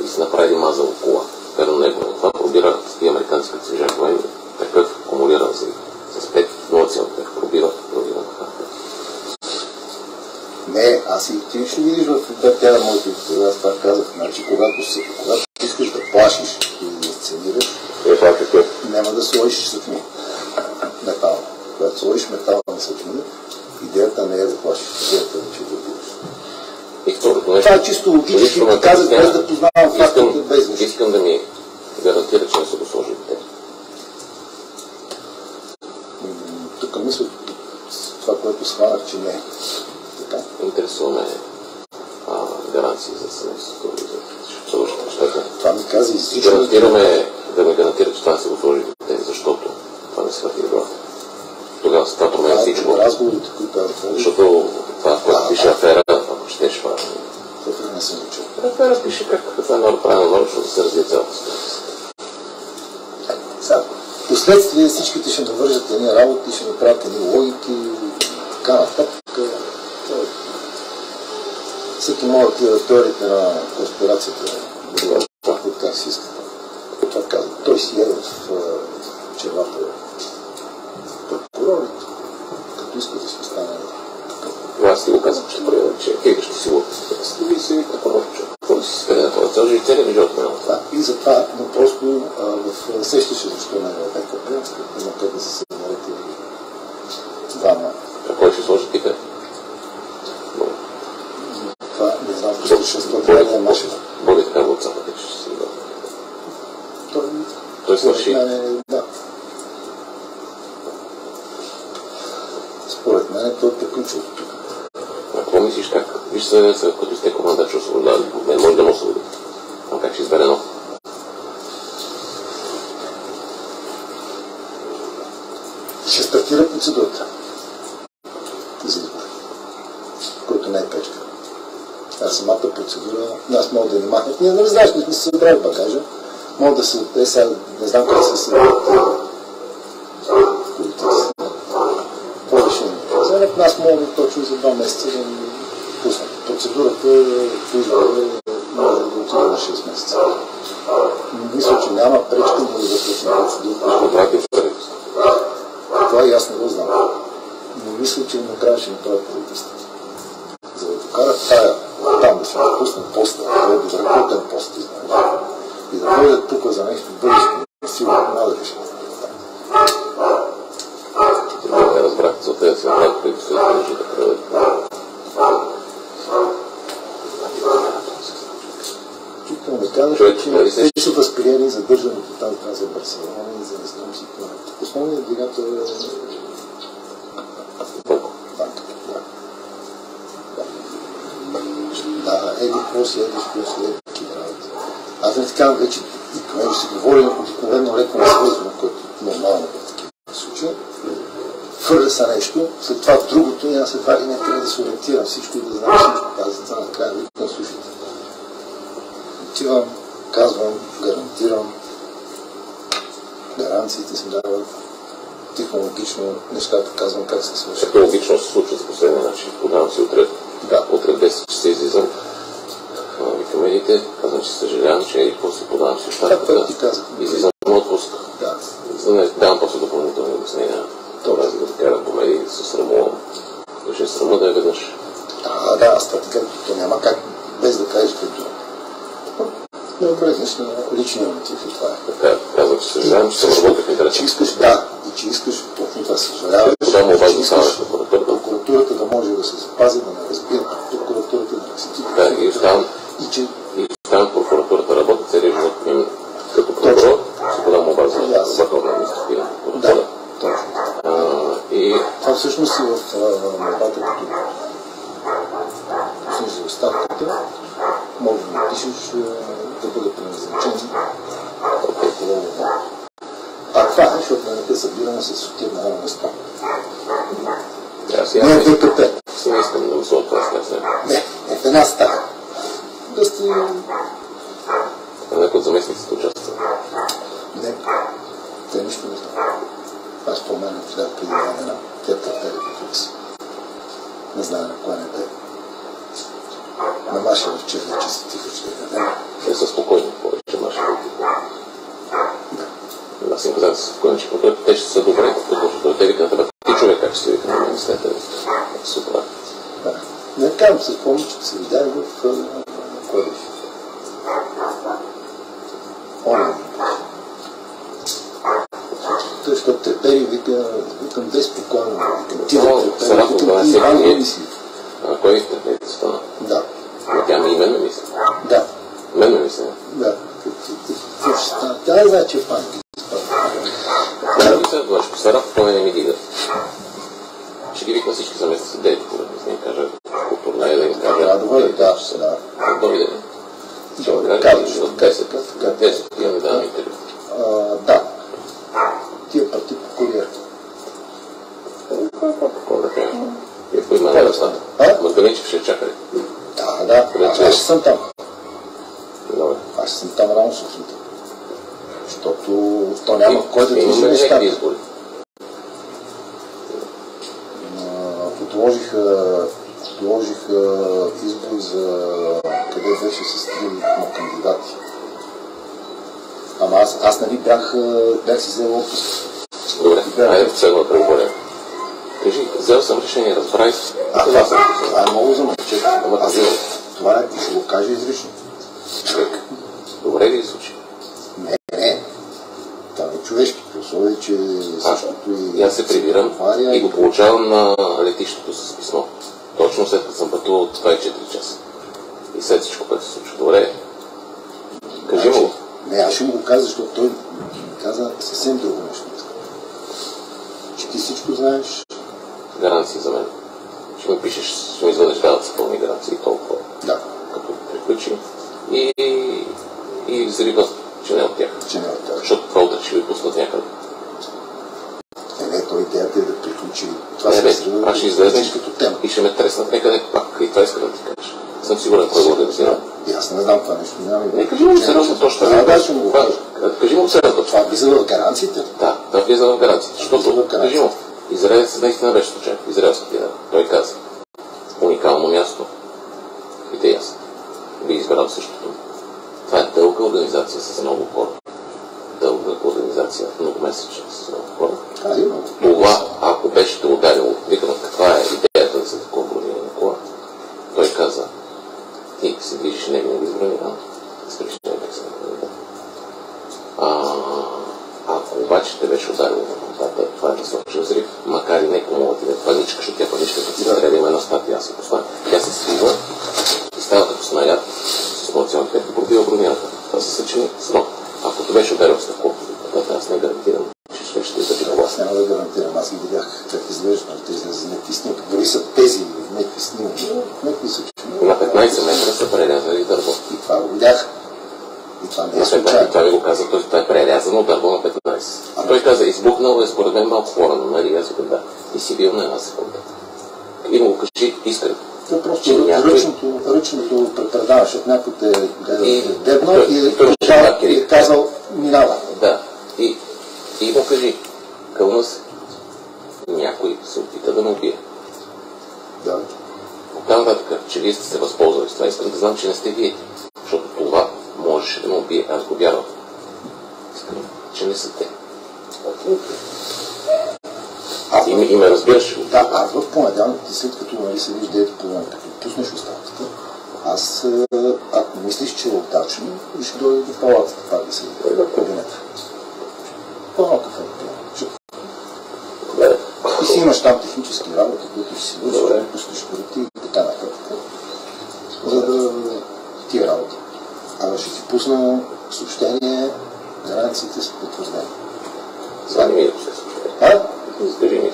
и се направили мазало кола. Верно него. Това пробира с тия американци, като се жертва военни, такъв акумулиран с 5, 0,5 пробира на харта. Не, аз и ти ще видиш в тя на моите идеи. Аз това казах. Значи, когато искаш да плашиш и да сценираш, няма да сложиш съчми. Метал. Когато сложиш метал на съчми, идеята не е да плашиш. Идеята е, че да убиваш. И второто нещо. Това е чисто логически. Казах, без да познавам фактите, без нищо. Искам да ми гарантира, че не са го сложили те. Тук мисля, това, което схванах, че не е. Така. Интересуваме гаранции за семейството и за следващите нещата. Това ми каза изрично. Гарантираме да ме гарантира, че това не са го сложили те, защото това не свърти в главата. Тогава това променя всичко. Разговорите, които аз водих. Защото това, което пише афера, ако четеш това. Това не съм учил. Афера пише как това е много правилно, защото да се развие цялата ситуация. Сега, последствие всичките ще навържат едни работи, ще направят едни логики и така нататък. Всеки може да отида теориите на конспирацията, от как си иска. Това казва. Той си е в червата прокурорите, като иска да си стане такъв. Аз ти го казвам, че проявя, че ще си го представи си такова човек. Какво си спеде на това? Цял целият живот на това. И затова, но просто сещаше защо не е БКП, има как да се съберете двама. А кой ще сложи типе? Това не знам, защото това не е Машев. Боли така в отцапа, че ще си го дадем. Той свърши. Да. Според мен той е приключил тук. А какво мислиш как? Виж се, като сте команда, че освобождава. Не може да ме освободи. А как ще избере нов? Ще стартира процедурата за избор, който не е печка. Самата процедура, аз мога да ни махнат. Ние не знаеш, не сме се събрали багажа. Мога да се, не знам как се събрат политици. Това решение. За нас мога да точно за 2 месеца да ни пуснат. Процедурата по избора може да отиде на 6 месеца. Мисля, че няма пречка да започне процедурата. Това и аз не го знам. Но мисля, че накрая ще направят правителство. За да докарат тая, там да се напуснат поста, да е добре пост, ти знаеш. И да дойдат тук за нещо бъдещо, сигурно няма да решат. Не разбрах, целта е да се направи правителство и да държи да правят. Чукам да кажа, че те са възприели задържането там за Барселона и за не знам си това. Основният двигател е банката. Да, еди какво си, еди какво си, еди такива работи. Аз не казвам вече понеже се говори обикновено леко на свързване, което нормално в такива случаи, хвърля се нещо, след това другото и аз едва ли не трябва да се ориентирам всичко и да знам всичко. Аз за това накрая викам, слушайте. Отивам, казвам, гарантирам, гаранциите се дават, технологично нещата казвам как се свършат. Технологично се случва с последния начин. Подавам си утре. Да. Утре 10 часа излизам. Викам едите, казвам, че съжалявам, че и после подавам си оставката. Излизам на отпуск. Да. За да не давам после допълнителни обяснения. Това да го карам по медии да се срамувам. Ще срама да е веднъж. Да, аз това така, то няма как без да кажеш като. Не обръзнеш на личния мотив и това е. Така, казвам, че съжалявам, че съм работил в интерес. Че искаш, да, и че искаш точно това съжаляваш. Подавам обаче да ставаш прокуратурата. Прокуратурата да може да се запази, да не разбира прокуратурата, да не се ти. Да, и оставам в прокуратурата работа целият живот като прокурор, се подавам обаче за върховна административна прокуратура. Това всъщност е в молбата, като пуснеш за оставката, може да напишеш да бъде преназначен прокурор. Това е, защото не те събираме с отивна на места. Не е ВКП. Си не искам да гласувам това след. Не, в една стая. Да сте... Някой от заместниците участва. Не, те нищо не знаят. Аз по-мене влях преди една. Тя търпели по тук си. Не знае на кой не бе. На Маша вчера, че си тихо, че не дадем. Те са спокойни, повече Маша да тихо. Аз им казах да са спокойни, че по-той те ще са добре, защото те вика на тебе. Ти човек как ще се вика на мен след тебе. Супер. Не казвам, се спомня, че се видях в кой беше. Той, защото трепери, викам дай спокойно. Ти да трепери, ти рано мисли. Кой трепери стана? Да. Тя ми и мен ме мисли. Да. Мен ме мисли? Да. Какво ще стане? Тя не знае, че е паника. Да, мисля, това ще посара, поне не ми дига. Ще ги викна всички заместници, дейте, да им кажа културна и да им кажа... Да, добре, да. Добре, да. Казваш от 10. 10, имаме да интервю. Да. Тия парти по куриер. И ако има да стане. Мъргаленчев ще чака ли? Да. Аз ще съм там. Добре. Аз ще съм там рано сутринта. Защото то няма кой да движи нещата. Имаме избори. Отложиха избори за къде беше с 3 кандидати. Ама аз нали бях си взел отпуск. Добре, айде последно да преговоря. Кажи, взел съм решение, разбрай. Това е много за мъчет. Това е, ще го кажа изрично. Добре ли случи? Не. Това е човешки условия, че същото и... Аз се прибирам и го получавам на летището с писмо. Точно след като съм пътувал 24 часа. И след всичко, което се случва. Добре. Кажи му. Не, аз ще му го каза, защото той ми каза съвсем друго нещо. Че ти всичко знаеш. Гаранции за мен. Ще ми пишеш, ще ми извъдеш дават са пълни гаранции и толкова. Да. Като приключи. И взрива, че не от тях. Защото това утре ще ви пуснат някъде. Не, то идеята е да приключи. Аз ще излезнеш като тема. И ще ме треснат някъде пак. И това иска да ти кажеш. Съм сигурен, кой го организира. Аз не знам това нещо. Не, кажи му сериозно точно. Да, ще му го кажа. Кажи му сериозно. Това влиза в гаранциите? Да, това влиза в гаранциите. Защото, кажи му, израелец наистина беше случайно. Израелски лидер. Той каза. Уникално място. И те ясно. Би избрал същото. Това е дълга организация с много хора. Дълга организация, многомесечна с много хора. Това, ако беше те ударило, викам, каква е идеята да се такова брониране кола, той каза, ти се движиш не винаги с брониране, скриш не винаги с брониране. Ако обаче те беше ударило на контакта, това е насочен взрив, макар и не кумулата да е паничка, защото тя паничка, като трябва да има една статия, аз се поставя. Тя се свива и става като снаряд с емоционален ефект и пробива бронирането. Това се съчини с ног. Ако те беше ударил с такова, аз не гарантирам, че ще излезе това. Аз няма да гарантирам. Аз ги видях как изглежда. Те излезе някакви снимки. Дори са тези някакви снимки. На 15 метра са прелязали дърво. И това го видях. И това не е случайно. Той го каза, той е прерязано дърво на 15. Той каза, избухнало е според мен малко хора, нали? Аз казах, да. Ти си бил на една секунда. И му го кажи искрено. Това просто ръчното предаваш от някой те дебно и е казал минава. Да. И му кажи, кълна се. Някой се опита да ме убие. Да. Оттам нататък, че вие сте се възползвали с това, искам да знам, че не сте вие. Защото това можеше да ме убие. Аз го вярвам. Искам, че не са те. И ме разбираш. Да, аз в понеделник, след като се виж 9:30, като пуснеш оставката, аз, ако мислиш, че е удачно, ще дойде до палатата, пак да се в кабинета. Пълно кафе. И си имаш там технически работи, които си вършиш, да пуснеш коректи и така нататък. За да ти работа. Ама ще ти пусна съобщение, границите са потвърдени. Това не ми е съобщение. Скажи ми.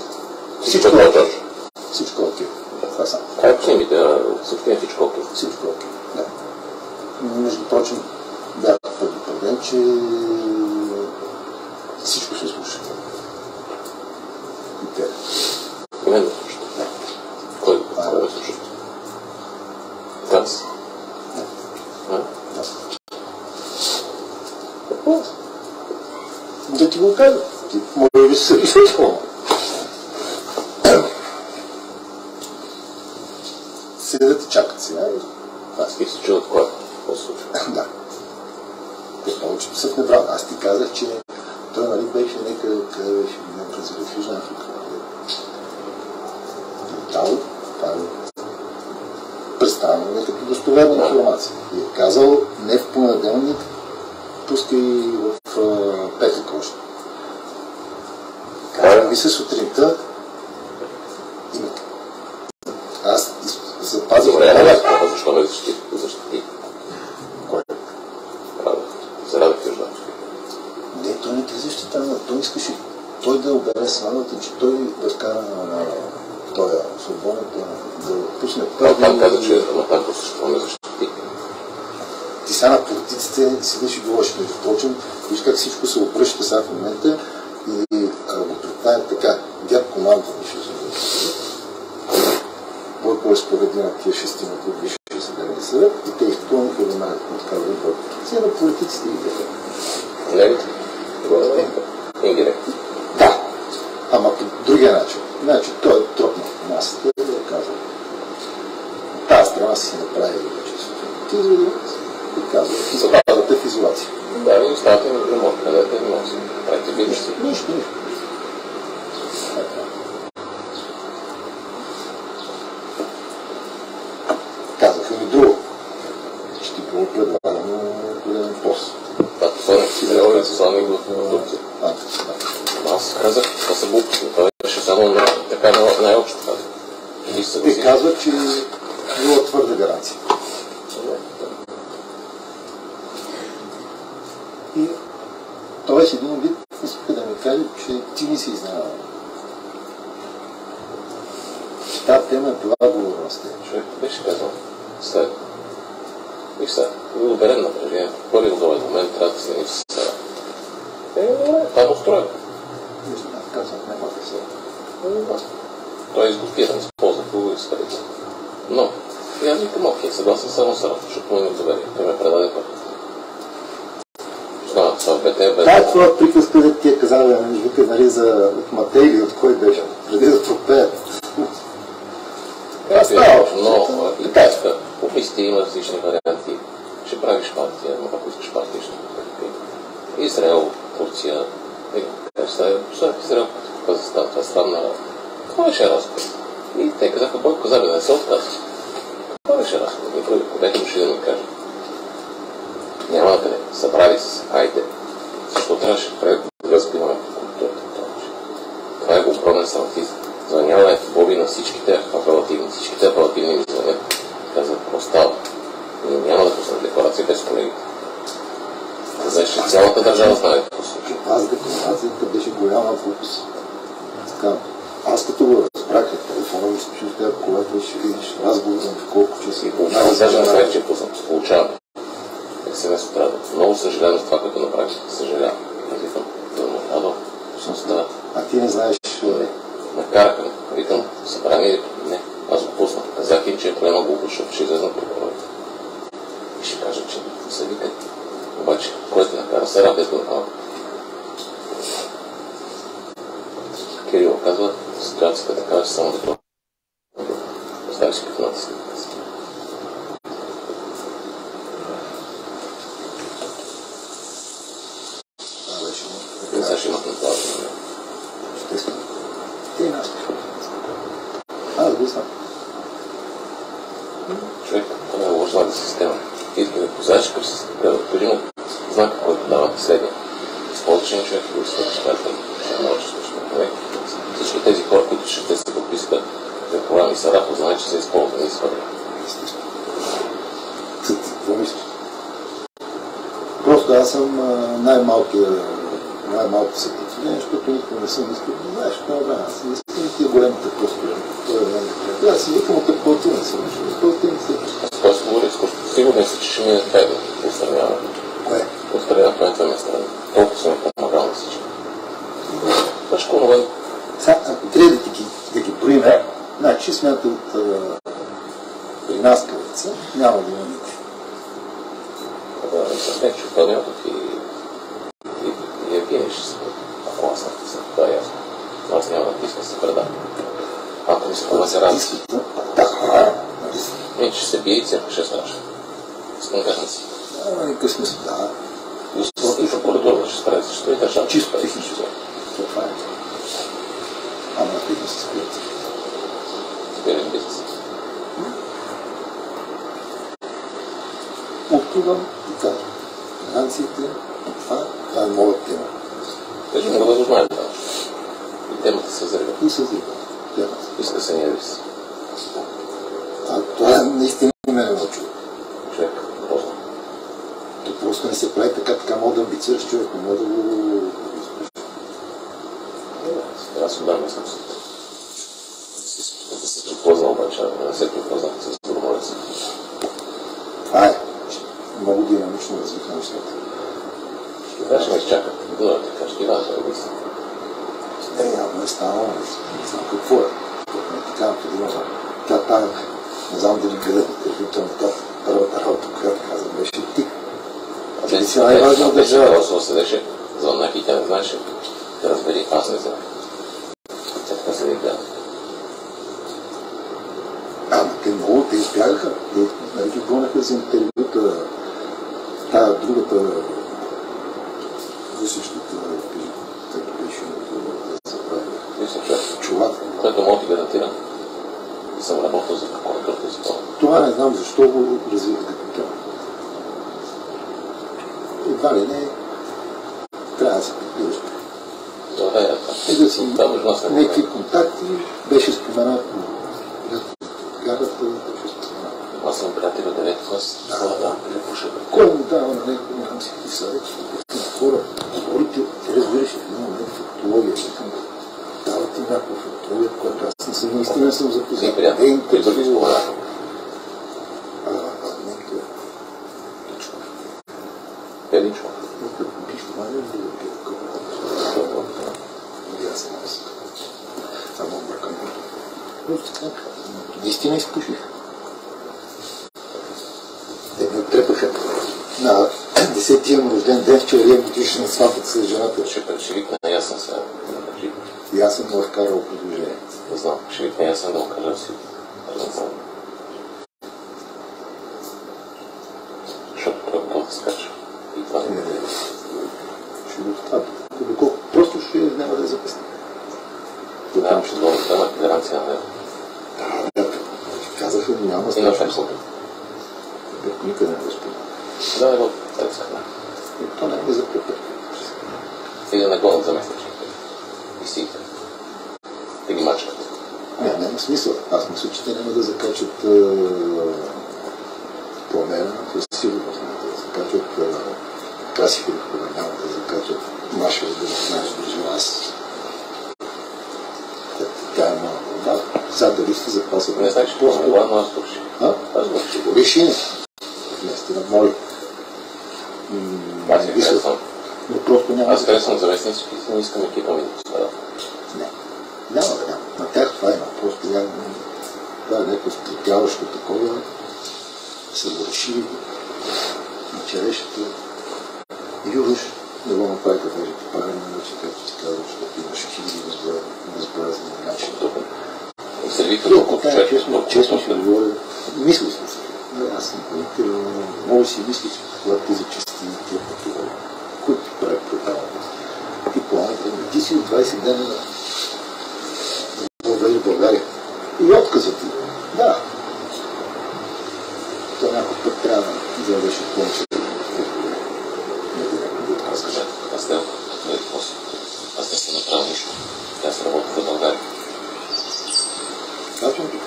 Всичко е окей. Всичко е окей. Това само. Пусни ми да съобщение всичко окей. Всичко е окей. Да. Между прочим, бях предупреден, че всичко се слуша. И те. Мен да слушат. Кой да слушат? Аз? Да ти го кажа. Ти може би се височвам. Седят и чакат сега. Аз ти се чуват кой? Какво се случва? Да. Много, че са в небран. Аз ти казах, че той нали беше някъде, къде беше някъде за Рефюжна Африка. Това е представено не като достоверна информация. И е казал не в понеделник, пускай в петък още. Казва ми се сутринта и аз запазих това. Защо ме защити? Кой? За Радев Южна. Не, той не те защитава. Той искаше той да обере славата, че той да вкара на този свободен да пусне първи... Там каза, че Матанко също не защити. Ти сега на политиците седиш и говориш, между прочим, виж как всичко се обръща сега в момента и го предпаят така. Гяб команда ще се бъде. Бойко разпореди на тия шестина, които висше съдебни съвет и те изпълниха да маят отказват Бойко. Сега на политиците и така. Не, индиректно. Да, ама по другия начин. Значи той е тропнал в масата и да казва. Тази страна си направи вече ти изведи и казва. Изпадате в изолация. Да, и оставате на ремонт, където не може да правите бизнес. Нищо. Казаха ми друго. Ще ти било предлагано голям пост. Това посланник си взел и посланник в Турция. Аз казах, това са глупости. Това беше само така най-общо казах. И казва, че била твърда гаранция. И той с един вид иска да ми каже, че ти не си изненадал. Тази тема е била говорна с теб. Човек беше казал след. И сега, да оберем напрежението. Първи удобен момент трябва да следим с сега. Това е устроено. Не знам, казвам, няма да се. Той е изготвиран, използва го и скарите. Но, и аз викам, окей, съгласен само с работа, защото му имам доверие. Той ме предаде първата. Това в БТ. Да, това приказка, да ти е казал, вика, нали, за Матей или от кой беше, преди да пропеят. Това става. Но, и така, по листи има различни варианти. Ще правиш партия, но ако искаш партия, ще го Израел, Турция, Израел, това е странна работа. Това беше разговор. И те казаха, Бойко Забе, да не се отказва. Това беше разговор. Никой бяха дошли да ми каже. Няма на къде. Събрали се. Хайде. Защо трябваше да разбиваме културата? Това е огромен сраматизъм. Звъняване в боби на всичките апелативни. Всичките апелативни ми звънят. Казват, остава. Ние няма да пуснем декларация без колегите. Знаеш, че цялата държава знае какво се случва. Аз декларацията беше голяма глупост. Така, аз като го разбрах на телефона, ми случи с теб, когато ще видиш разговор на колко часа. И получавам, даже на вече пуснат. Получавам. СМС от радио. Много съжалявам за това, което направих. Съжалявам. Викам, радио, всъщност. А ти не знаеш... Накараха ме. Викам, събрание, не, аз го пуснах. Казах им, че е проблема го защото ще излезнат прокурорите. И ще кажа, че се викат. Обаче, който накара се радиото на малко. Кирил казва, ситуацията така, че само да това. Остави си като натиска. Не сега ще имат на това. Ти нас. Аз го знам. Човек, това е лошната система. Ти да познаеш какъв си кажи му знака, който дава следния. Използваш един човек и го изтъкаш приятел. Ще научиш нещо. Всички тези хора, които ще те се подписаха в програми Сарафов, знаят, че са използвани и свърли. Какво мислиш? Просто аз съм най-малко съпротивление, защото никога не съм искал да знаеш какво е време. Аз не искам тия големите простори. Аз си викам от апелативна се Аз това си говоря изкуство. Сигурен си, че ще мине това да отстранява. Кое? Отстраняването на това ме страна. Толкова съм помагал на всички. Башко, но бе. Сега, ако трябва да ги броим, значи смята от при нас къдеца, няма да има никой. Не, че отпаднято и Евгений ще се ако аз написам. Това е ясно. Но аз няма да писка се преда. Ако ми се хубава се радва. Не, че се бие и църква ще страшно. С конкретници. Няма никакъв смисъл, да. И прокуратурата ще справи, защото и държава. Чисто техническо. Това е. Ама да се спират. Спирен бизнес. Отивам и казвам. Финансите, това е моя тема. Те ще могат да знаят това. И темата се взрива. И се взрива. Иска се нервис. Това наистина ме не научува. Човек, просто. То просто не се прави така мога да амбицираш човек, не мога да го изпреща. Аз отдам смисълта. Да се припозна обаче, да не се припознах с доброволеца. Това е. Много динамично развиха нещата. Ще ме изчакат. Добре, така ще Иван да обясня. Явно е станало, не знам какво е. Така, тая, не знам дали гледат интервюта, първата работа, която каза, беше ти. Ти си най-важна държава. Косово седеше, звъннах и тя не знаеше. Да разбери, аз не знам. Тя така се не гледа. Те много, те избягаха. Те ги гонаха за интервюта. Тая другата русичката, като беше да се прави. Чувак. Което мога ти гарантира. Съм работил за прокуратурата и спорта. Това не знам защо го развиха като тема. Едва ли не трябва да се подбираш. Да си някакви контакти, беше споменат гарата, беше споменат. Аз съм приятел от 9 клас. Да. Кой му дава на него, не знам си какви съвети, хора, говорите, ти разбираш в един момент фактология, давате някаква фактология, която аз наистина съм запознат. Които ви споменат. Нека Личков. Личков. Биш това не е било аз съм аз. Само объркам. Просто така. Наистина изпуших. Те ме отрепаха. На 10-ти имам рожден ден, вчера я отиш на сватата с жената. Ще викна ясен сега. И аз съм го вкарал предложение. Не знам, ще викна ясен да го кажа си. Защото той готов да скача. И това не е. Ще го вкарам. Доколко просто ще няма да записна. Да, ще дойде да има гаранция на него. Да, казаха, няма и на Фепсъл. Никъде не го спомня. Да, не го търсахме. То не е за препърка. И да не го заместиш. И си. Да ги мачкат. Няма смисъл. Аз мисля, че те няма да закачат Пламена в сигурност. Да закачат Краси Филипова, няма да закачат Маша, да знаеш да жива аз. Тя е малко. Да, сега дали ще запасят. Не знаеш, какво е, но аз души. Аз го реши. Наистина, моля. Аз си харесвам. Но просто няма. Аз харесвам заместници и не искам екипа ми да посваря. Не. Няма да няма. На тях това има. Просто няма. Това е някакво стратяващо такова. Се го решили. На черешето. Юруш не го направиха даже попаране, че както ти казвам, защото имаше хиляди безбразни начини. Честно ще говоря. Мисли съм се. Аз съм коментирал. Много си мисли, че когато ти зачисти тия пътували, които ти правят програмата. Ти планът, ти си от 20 дена в България. И отказът ти. Да. То някой път трябва да завърши повече. Аз не съм направил нищо. Аз работя в България. Казвам тук.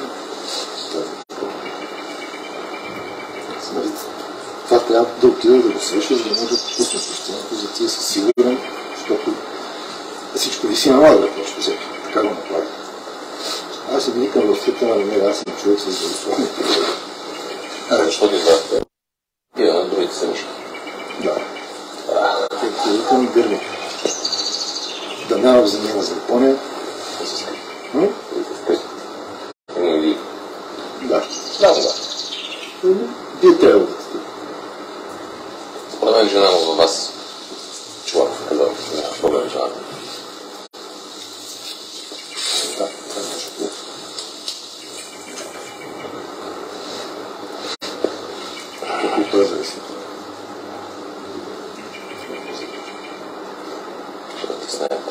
Това трябва да отида да го свършиш, за да може да пусне постоянно, за тия си сигурен, защото всичко ви си налага да почне всеки. Така го направи. Аз си викам в света на намеря, аз съм човек с здравословни проблеми. Защо ти знаете? Тия на другите са мишки. Да. Те викам гърни. Да няма в замена за Япония. Да. Вие трябва да сте. Според мен жена му във вас Чуваков казал, че няма проблем жената. Да, това е нещо. Какво той е зависи? Ще да ти знаем.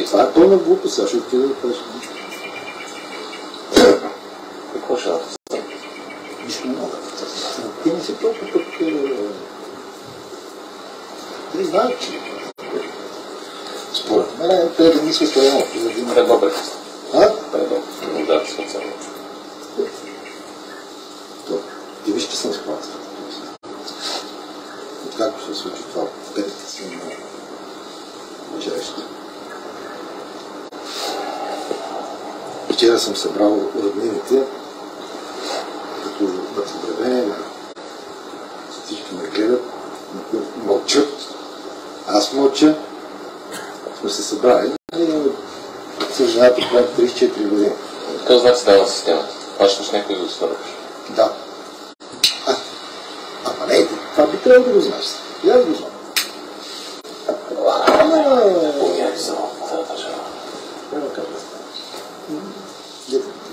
Това е пълна глупост, сега ще отида да кажа. Какво ще да ти знаем? Нищо не мога. Ти не си толкова пък... Не знаеш, че... Според мен трябва да мисля стояно. Предобре. А? Предобре. Да, специално. Ти виж, че съм сплатен. Откакто се случи това, петите съм на вечереща. Вчера съм събрал роднините, като на събравение, всички ме гледат, мълчат, аз мълча, сме се събрали и с жената правим 34 години. Какъв знак си дава на системата? Плащаш някой да го свърваш? Да. Ама не, това би трябвало да го знаеш. И аз го знам. Помня ли за тази държава? Няма как да знаеш.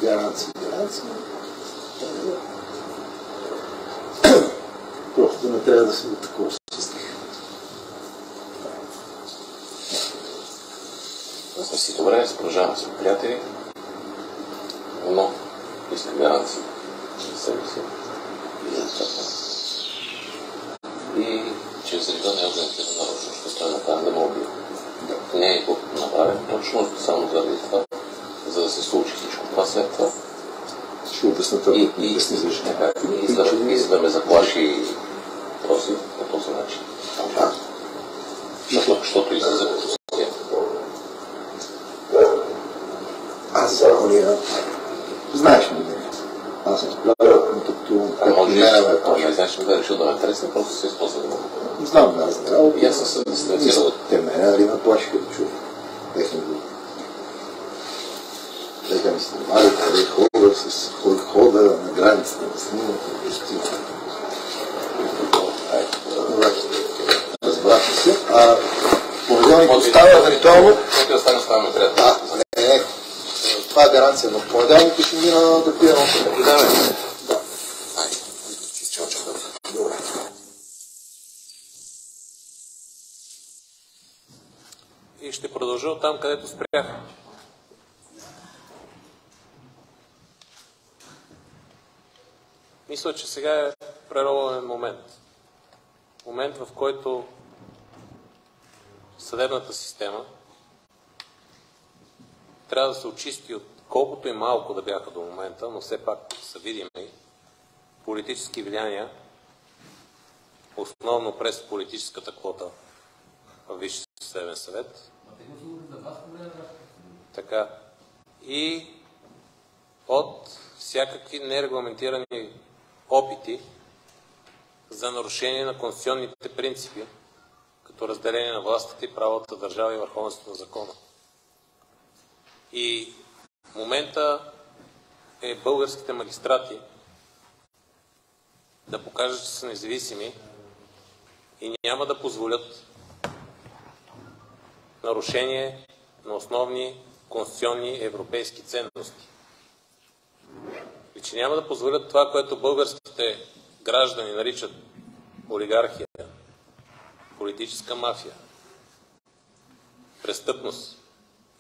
Гаранции. Просто не трябва да се такова с тях. Аз сме си добре, продължаваме с приятели, но искам гаранции за себе си и за децата. И че зрително не е организиран нарочно, защото той направен да ме убива. Не е направен точно само заради това, за да се случи всичко това след това. Ще обясня това, обясни за жена. И за да ме заплаши този по този начин. Защото излиза като система. Аз закония. Знаеш ли не? Аз съм справил, като... Не знаеш ли да решил да ме тресне, просто се използва да му. Знам да аз не. И аз съм се дистанцирал. Те мене, нали ме плашиха да чуя. Техни думи. Нека ми снимали, къде хода на границата на снимата, гостина. Разбрахме се. Понеделник остава ритуално. Ще остане с това ме приятел. Не. Това е гаранция, но понеделник ще мина да пия едно. Да, бе. Да. Айде. Добре. И ще продължа от там, където спрях. Мисля, че сега е преломен момент. Момент, в който съдебната система трябва да се очисти от колкото и малко да бяха до момента, но все пак са видими политически влияния, основно през политическата квота в Висшия съдебен съвет. Така. И от всякакви нерегламентирани опити за нарушение на конституционните принципи, като разделение на властите и правовата държава и върховенството на закона. И в момента е българските магистрати да покажат, че са независими и няма да позволят нарушение на основни конституционни европейски ценности. И че няма да позволят това, което българските граждани наричат олигархия, политическа мафия, престъпност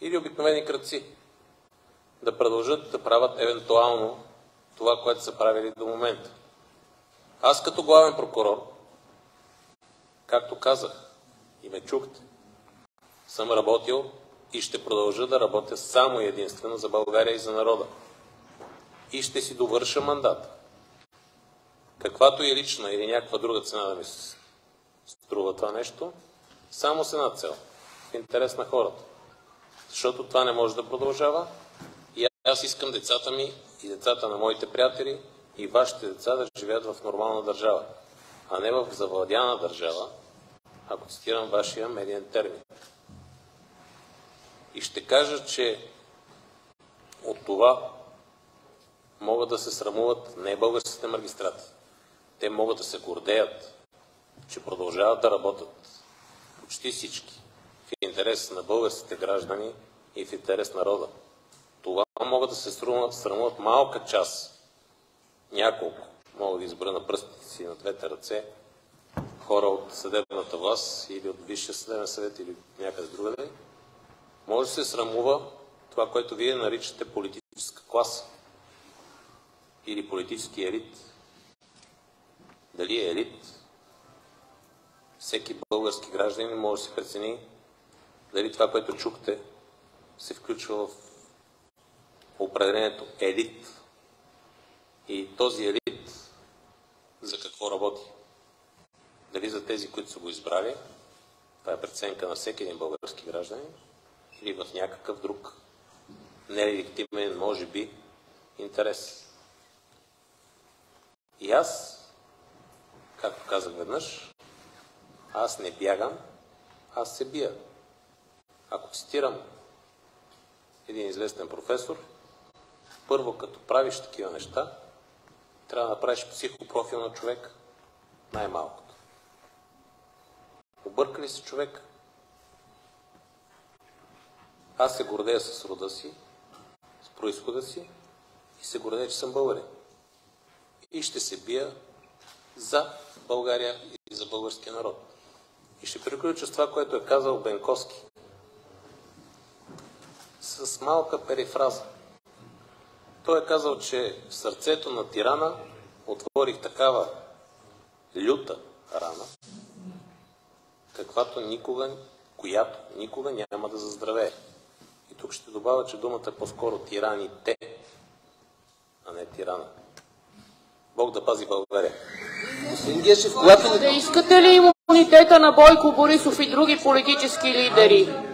или обикновени крадци, да продължат да правят евентуално това, което са правили до момента. Аз като главен прокурор, както казах и ме чухте, съм работил и ще продължа да работя само и единствено за България и за народа. И ще си довърша мандата. Каквато и лична или някаква друга цена да ми се струва това нещо, само с една цел. В интерес на хората. Защото това не може да продължава. И аз искам децата ми и децата на моите приятели и вашите деца да живеят в нормална държава, а не в завладяна държава, ако цитирам вашия медиен термин. И ще кажа, че от това могат да се срамуват не българските магистрати. Те могат да се гордеят, че продължават да работят почти всички в интерес на българските граждани и в интерес на народа. Това могат да се срамуват малка част, няколко, мога да изброя на пръстите си на двете ръце, хора от съдебната власт или от Висшия съдебен съвет или някъде другаде. Може да се срамува това, което вие наричате политическа класа или политически елит. Дали е елит? Всеки български гражданин може да се прецени дали това, което чухте, се включва в определението елит. И този елит за какво работи? Дали за тези, които са го избрали, това е преценка на всеки един български гражданин, или в някакъв друг нелегитимен, може би, интерес. И аз, както казах веднъж, аз не бягам, аз се бия. Ако цитирам един известен професор, първо като правиш такива неща, трябва да направиш психопрофил на човек, най-малкото. Обърка ли се човек? Аз се гордея с рода си, с произхода си и се гордея, че съм българин. И ще се бия за България и за българския народ. И ще приключа с това, което е казал Бенковски. С малка перифраза. Той е казал, че в сърцето на тирана отворих такава люта рана, която никога няма да заздравее. И тук ще добавя, че думата е по-скоро тираните, а не тирана. Бог да пази България. Искате ли имунитета на Бойко Борисов и други политически лидери?